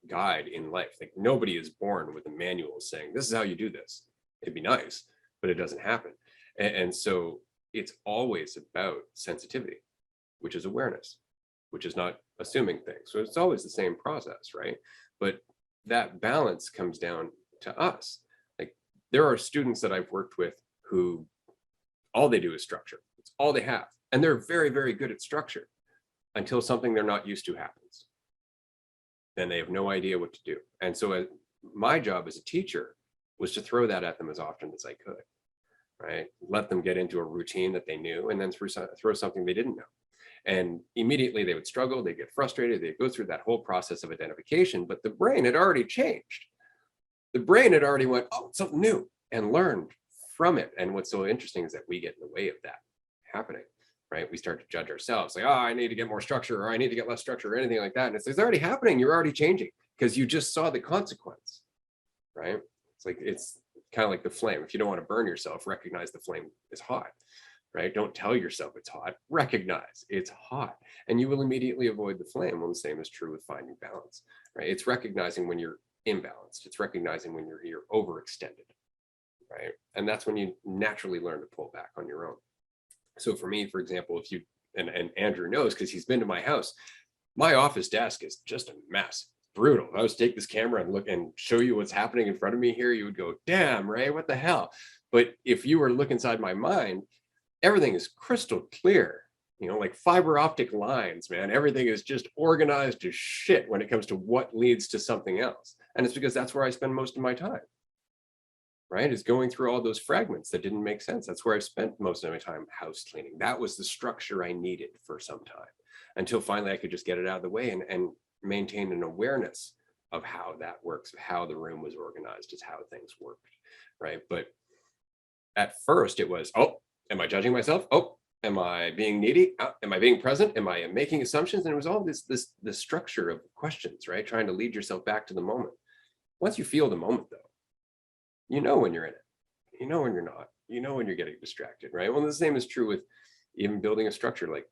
guide in life. Like nobody is born with a manual saying, this is how you do this. It'd be nice, but it doesn't happen. And so it's always about sensitivity, which is awareness, which is not assuming things. So it's always the same process, right? But that balance comes down to us. Like there are students that I've worked with who all they do is structure. It's all they have. And they're very, very good at structure until something they're not used to happens. Then they have no idea what to do. And so my job as a teacher was to throw that at them as often as I could, right? Let them get into a routine that they knew and then throw something they didn't know. And immediately they would struggle, they'd get frustrated, they'd go through that whole process of identification, but the brain had already changed. The brain had already went, oh, something new, and learned from it. And what's so interesting is that we get in the way of that happening, right? We start to judge ourselves like, oh, I need to get more structure or I need to get less structure or anything like that. And it's already happening. You're already changing because you just saw the consequence, right? It's kind of like the flame. If you don't want to burn yourself, recognize the flame is hot. Right? Don't tell yourself it's hot, recognize it's hot, and you will immediately avoid the flame. Well, the same is true with finding balance, right? It's recognizing when you're imbalanced. It's recognizing when you're overextended, right? And that's when you naturally learn to pull back on your own. So for me, for example, if you, and Andrew knows because he's been to my house, my office desk is just a mess. Brutal. If I was to take this camera and look and show you what's happening in front of me here, you would go, damn, Ray, what the hell? But if you were to look inside my mind, everything is crystal clear, like fiber optic lines, man. Everything is just organized as shit when it comes to what leads to something else. And it's because that's where I spend most of my time, right? Is going through all those fragments that didn't make sense. That's where I spent most of my time house cleaning. That was the structure I needed for some time until finally I could just get it out of the way and maintain an awareness of how that works, of how the room was organized, is how things worked, right? But at first it was, oh, am I judging myself? Oh, am I being needy? Am I being present? Am I making assumptions? And it was all this structure of questions, right? Trying to lead yourself back to the moment. Once you feel the moment, though, you know when you're in it. You know when you're not. You know when you're getting distracted, right? Well, the same is true with even building a structure. Like,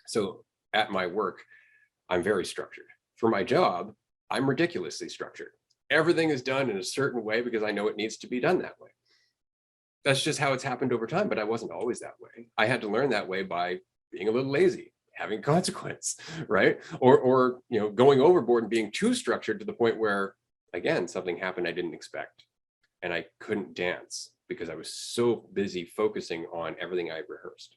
so at my work, I'm very structured. For my job, I'm ridiculously structured. Everything is done in a certain way because I know it needs to be done that way. That's just how it's happened over time, but I wasn't always that way. I had to learn that way by being a little lazy, having consequence, right? Or going overboard and being too structured to the point where, again, something happened I didn't expect. And I couldn't dance because I was so busy focusing on everything I rehearsed.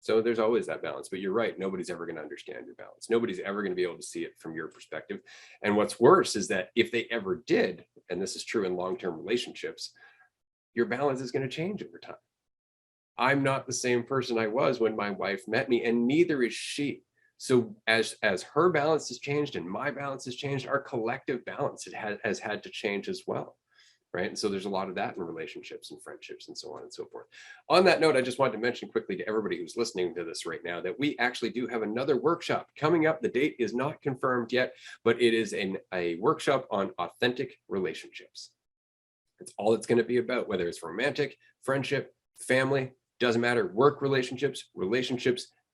So there's always that balance, but you're right. Nobody's ever going to understand your balance. Nobody's ever going to be able to see it from your perspective. And what's worse is that if they ever did, and this is true in long-term relationships, your balance is going to change over time. I'm not the same person I was when my wife met me, and neither is she. So as her balance has changed and my balance has changed, our collective balance has had to change as well. Right. And so there's a lot of that in relationships and friendships and so on and so forth. On that note, I just wanted to mention quickly to everybody who's listening to this right now that we actually do have another workshop coming up. The date is not confirmed yet, but it is a workshop on authentic relationships. It's all it's going to be about, whether it's romantic, friendship, family, doesn't matter, work relationships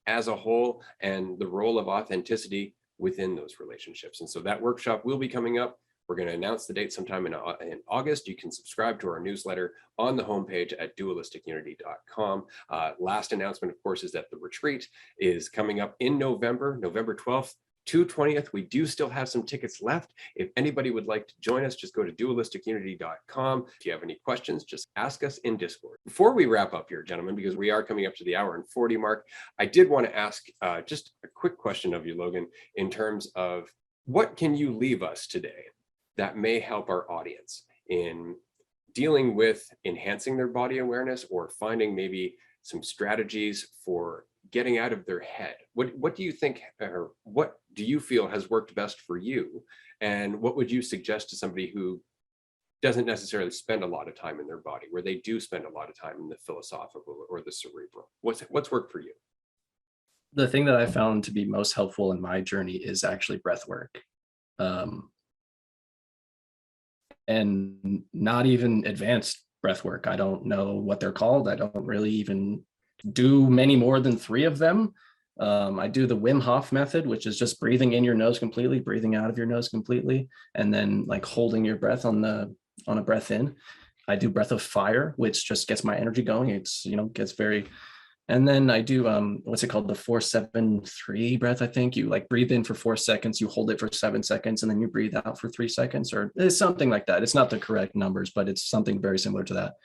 as a whole, and the role of authenticity within those relationships. And so that workshop will be coming up. We're going to announce the date sometime in August. You can subscribe to our newsletter on the homepage at dualisticunity.com. Last announcement, of course, is that the retreat is coming up in November 12th to 20th. We do still have some tickets left. If anybody would like to join us, just go to dualisticunity.com. If you have any questions, just ask us in Discord. Before we wrap up here, gentlemen, because we are coming up to the hour and 40 mark, I did want to ask just a quick question of you, Logan, in terms of what can you leave us today that may help our audience in dealing with enhancing their body awareness or finding maybe some strategies for getting out of their head? What do you think, or what do you feel has worked best for you? And what would you suggest to somebody who doesn't necessarily spend a lot of time in their body, where they do spend a lot of time in the philosophical or the cerebral? What's worked for you? The thing that I found to be most helpful in my journey is actually breath work. And not even advanced breath work. I don't know what they're called. I don't really even do many more than 3 of them. I do the Wim Hof method, which is just breathing in your nose completely, breathing out of your nose completely, and then like holding your breath on a breath in. I do breath of fire, which just gets my energy going. It's, gets very, and then I do, what's it called? The 4-7-3 breath. I think you like breathe in for 4 seconds, you hold it for 7 seconds, and then you breathe out for 3 seconds, or it's something like that. It's not the correct numbers, but it's something very similar to that.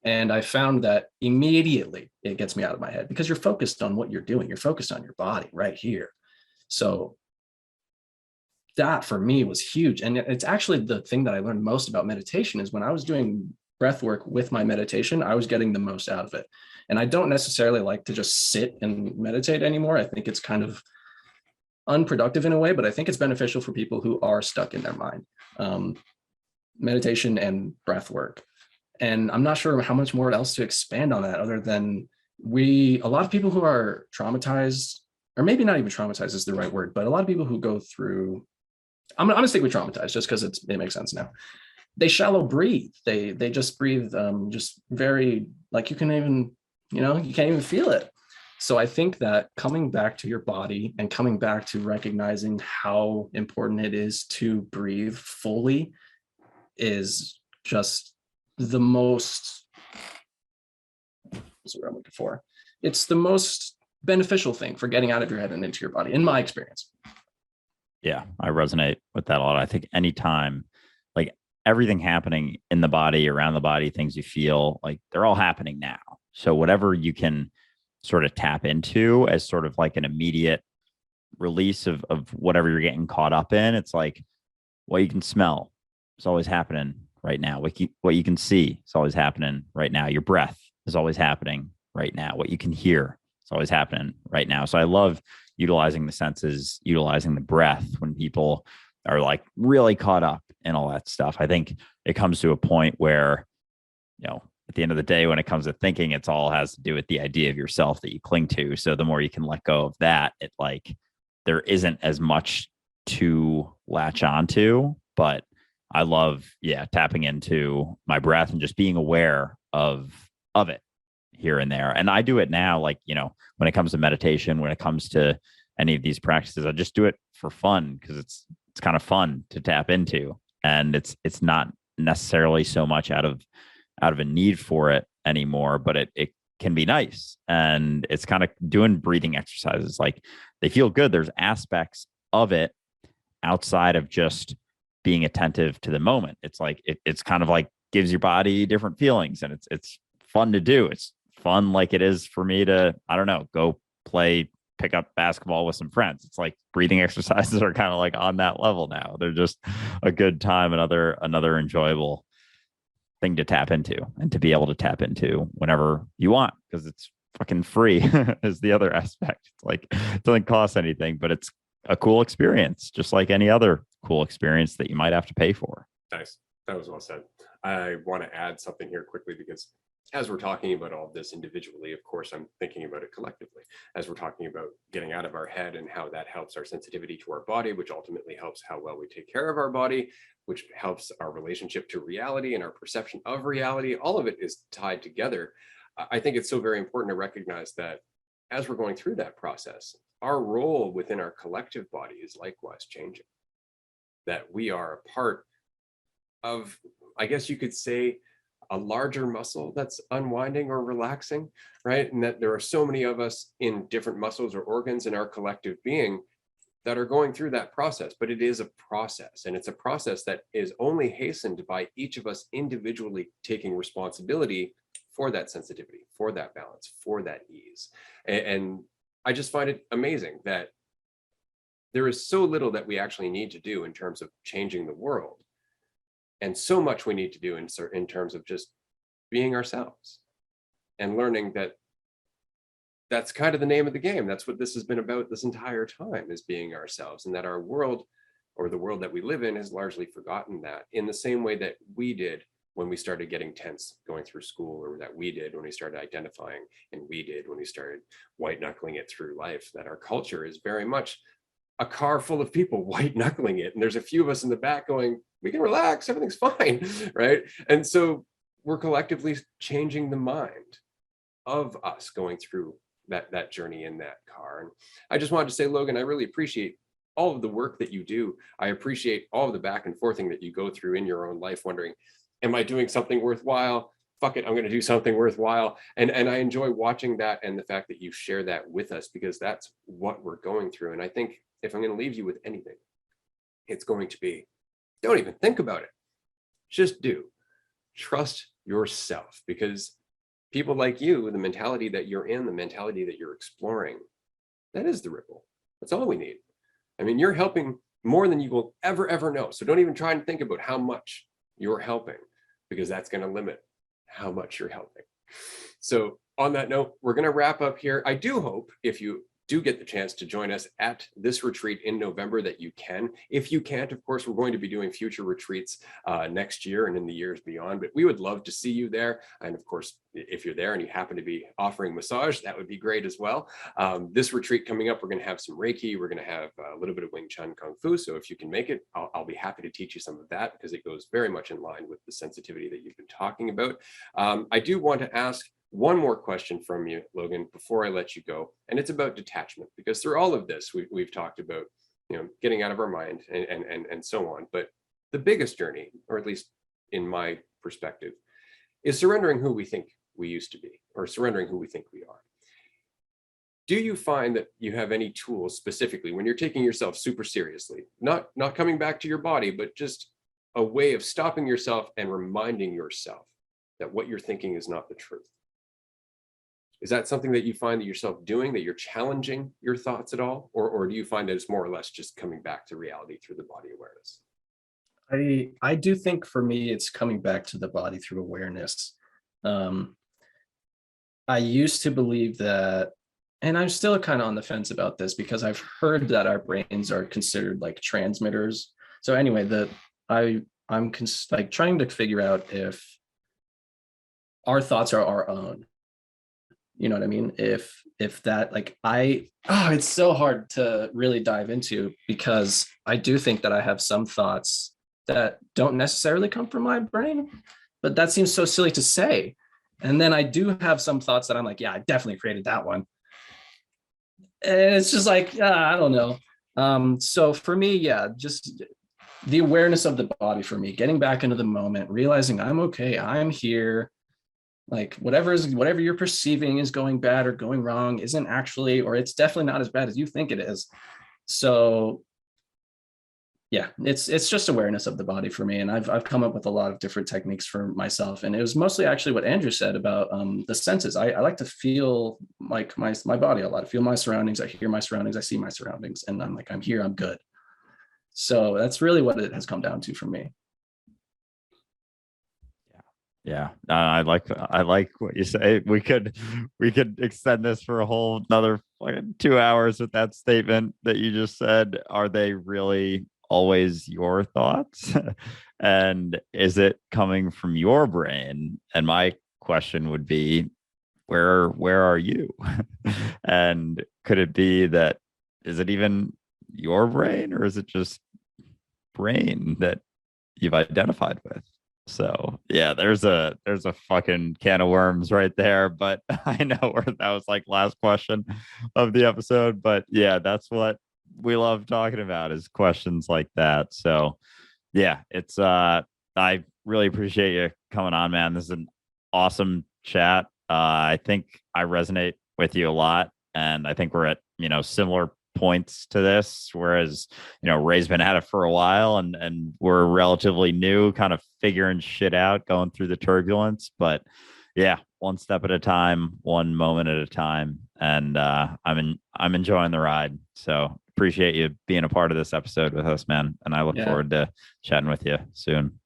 And I found that immediately it gets me out of my head because you're focused on what you're doing. You're focused on your body right here. So that for me was huge. And it's actually the thing that I learned most about meditation is when I was doing breath work with my meditation, I was getting the most out of it. And I don't necessarily like to just sit and meditate anymore. I think it's kind of unproductive in a way, but I think it's beneficial for people who are stuck in their mind. Meditation and breath work. And I'm not sure how much more else to expand on that other than a lot of people who are traumatized, or maybe not even traumatized is the right word, but a lot of people who go through, I'm gonna stick with traumatized just because it makes sense now. They shallow breathe. They just breathe just very, like you can even, you can't even feel it. So I think that coming back to your body and coming back to recognizing how important it is to breathe fully is just the most, what's what I'm looking for? It's the most beneficial thing for getting out of your head and into your body, in my experience. Yeah, I resonate with that a lot. I think anytime, like everything happening in the body, around the body, things you feel, like they're all happening now. So whatever you can sort of tap into as sort of like an immediate release of whatever you're getting caught up in, it's like what you can smell is always happening right now. What you can see is always happening right now. Your breath is always happening right now. What you can hear is always happening right now. So I love utilizing the senses, utilizing the breath when people are like really caught up in all that stuff. I think it comes to a point where, at the end of the day, when it comes to thinking, it's all has to do with the idea of yourself that you cling to. So the more you can let go of that, it like there isn't as much to latch onto. But I love, tapping into my breath and just being aware of it here and there. And I do it now, like, when it comes to meditation, when it comes to any of these practices. I just do it for fun because it's kind of fun to tap into, and it's not necessarily so much out of a need for it anymore, but it can be nice. And it's kind of doing breathing exercises. Like, they feel good. There's aspects of it outside of just being attentive to the moment. It's like it's kind of like gives your body different feelings, and it's fun to do. It's fun, like it is for me to, I don't know, go pick up basketball with some friends. It's like breathing exercises are kind of like on that level now. They're just a good time, another enjoyable thing to tap into, and to be able to tap into whenever you want, because it's fucking free is the other aspect. It's like, it doesn't cost anything, but it's a cool experience, just like any other cool experience that you might have to pay for. Nice. That was well said. I want to add something here quickly, because as we're talking about all of this individually, of course, I'm thinking about it collectively. As we're talking about getting out of our head and how that helps our sensitivity to our body, which ultimately helps how well we take care of our body, which helps our relationship to reality and our perception of reality. All of it is tied together. I think it's so very important to recognize that as we're going through that process, our role within our collective body is likewise changing. That we are a part of, I guess you could say, a larger muscle that's unwinding or relaxing, right? And that there are so many of us in different muscles or organs in our collective being that are going through that process. But it is a process, and it's a process that is only hastened by each of us individually taking responsibility for that sensitivity, for that balance, for that ease. And I just find it amazing that there is so little that we actually need to do in terms of changing the world, and so much we need to do in terms of just being ourselves and learning that that's kind of the name of the game. That's what this has been about this entire time, is being ourselves, and that our world, or the world that we live in, has largely forgotten that, in the same way that we did when we started getting tense going through school, or that we did when we started identifying, and we did when we started white knuckling it through life. That our culture is very much a car full of people white knuckling it, and there's a few of us in the back going, we can relax, everything's fine, right? And so we're collectively changing the mind of us going through that journey in that car. And I just wanted to say, Logan, I really appreciate all of the work that you do. I appreciate all of the back and forthing that you go through in your own life, wondering, am I doing something worthwhile? Fuck it, I'm going to do something worthwhile. And I enjoy watching that, and the fact that you share that with us, because that's what we're going through. And I think if I'm going to leave you with anything, it's going to be, don't even think about it. Just do. Trust yourself, because people like you, the mentality that you're in, the mentality that you're exploring, that is the ripple. That's all we need. I mean, you're helping more than you will ever know. So don't even try and think about how much you're helping, because that's going to limit how much you're helping. So on that note, we're going to wrap up here. I do hope, if you do get the chance to join us at this retreat in November, that you can. If you can't, of course, we're going to be doing future retreats next year and in the years beyond, but we would love to see you there. And of course, if you're there and you happen to be offering massage, that would be great as well. This retreat coming up, we're going to have some Reiki. We're going to have a little bit of Wing Chun Kung Fu. So if you can make it, I'll be happy to teach you some of that, because it goes very much in line with the sensitivity that you've been talking about. I do want to ask one more question from you, Logan, before I let you go, and it's about detachment, because through all of this, we've talked about, getting out of our mind and so on. But the biggest journey, or at least in my perspective, is surrendering who we think we used to be, or surrendering who we think we are. Do you find that you have any tools specifically when you're taking yourself super seriously, not coming back to your body, but just a way of stopping yourself and reminding yourself that what you're thinking is not the truth? Is that something that you find that yourself doing, that you're challenging your thoughts at all? Or do you find that it's more or less just coming back to reality through the body awareness? I do think for me, it's coming back to the body through awareness. I used to believe that, and I'm still kind of on the fence about this, because I've heard that our brains are considered like transmitters. So anyway, I'm trying to figure out if our thoughts are our own. You know what I mean? If that, like, it's so hard to really dive into, because I do think that I have some thoughts that don't necessarily come from my brain, but that seems so silly to say. And then I do have some thoughts that I'm like, yeah, I definitely created that one. And it's just like, I don't know. So for me, yeah, just the awareness of the body for me, getting back into the moment, realizing I'm okay, I'm here. Like whatever you're perceiving is going bad or going wrong isn't actually, or it's definitely not as bad as you think it is. So yeah, it's just awareness of the body for me, and I've come up with a lot of different techniques for myself, and it was mostly actually what Andrew said about the senses. I like to feel like my body a lot. I feel my surroundings, I hear my surroundings, I see my surroundings, and I'm like, I'm here, I'm good. So that's really what it has come down to for me. Yeah, I like what you say. We could extend this for a whole another like 2 hours with that statement that you just said. Are they really always your thoughts? And is it coming from your brain? And my question would be, where are you? And could it be that, is it even your brain, or is it just brain that you've identified with? So yeah, there's a fucking can of worms right there. But I know where that was like last question of the episode. But yeah, that's what we love talking about, is questions like that. So yeah, it's I really appreciate you coming on, man. This is an awesome chat. I think I resonate with you a lot, and I think we're at, similar points to this, whereas Ray's been at it for a while, and we're relatively new, kind of figuring shit out, going through the turbulence. But yeah, one step at a time, one moment at a time. And I'm enjoying the ride. So appreciate you being a part of this episode with us, man. And I look Yeah, forward to chatting with you soon.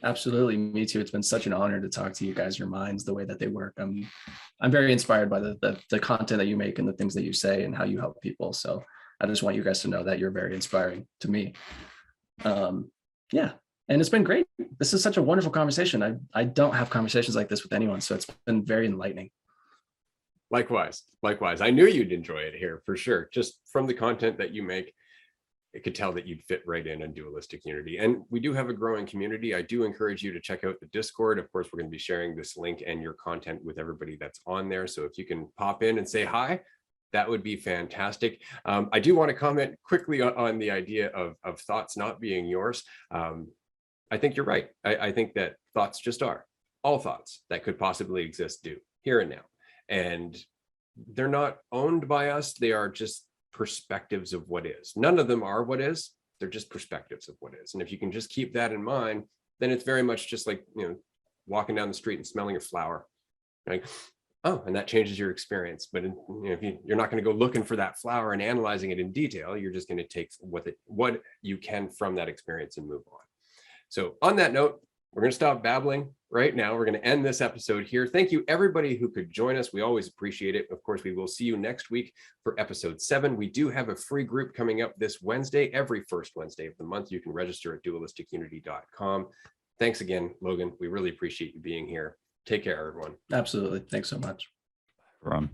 absolutely. Me too. It's been such an honor to talk to you guys, your minds, the way that they work. I'm very inspired by the content that you make and the things that you say and how you help people. So I just want you guys to know that you're very inspiring to me. Yeah. And it's been great. This is such a wonderful conversation. I don't have conversations like this with anyone. So it's been very enlightening. Likewise. I knew you'd enjoy it here for sure. Just from the content that you make, it could tell that you'd fit right in Dualistic Unity. And we do have a growing community. I do encourage you to check out the Discord. Of course, we're going to be sharing this link and your content with everybody that's on there. So if you can pop in and say hi, that would be fantastic. I do want to comment quickly on the idea of thoughts not being yours. I think you're right. I think that thoughts just are. All thoughts that could possibly exist do, here and now. And they're not owned by us. They are just perspectives of what is. None of them are what is. They're just perspectives of what is. And if you can just keep that in mind, then it's very much just like, walking down the street and smelling a flower. Like, oh, and that changes your experience. But if you're not going to go looking for that flower and analyzing it in detail, you're just going to take what you can from that experience and move on. So on that note, we're going to stop babbling right now. We're going to end this episode here. Thank you, everybody who could join us. We always appreciate it. Of course, we will see you next week for episode 7. We do have a free group coming up this Wednesday, every first Wednesday of the month. You can register at dualisticunity.com. Thanks again, Logan. We really appreciate you being here. Take care, everyone. Absolutely. Thanks so much. Everyone.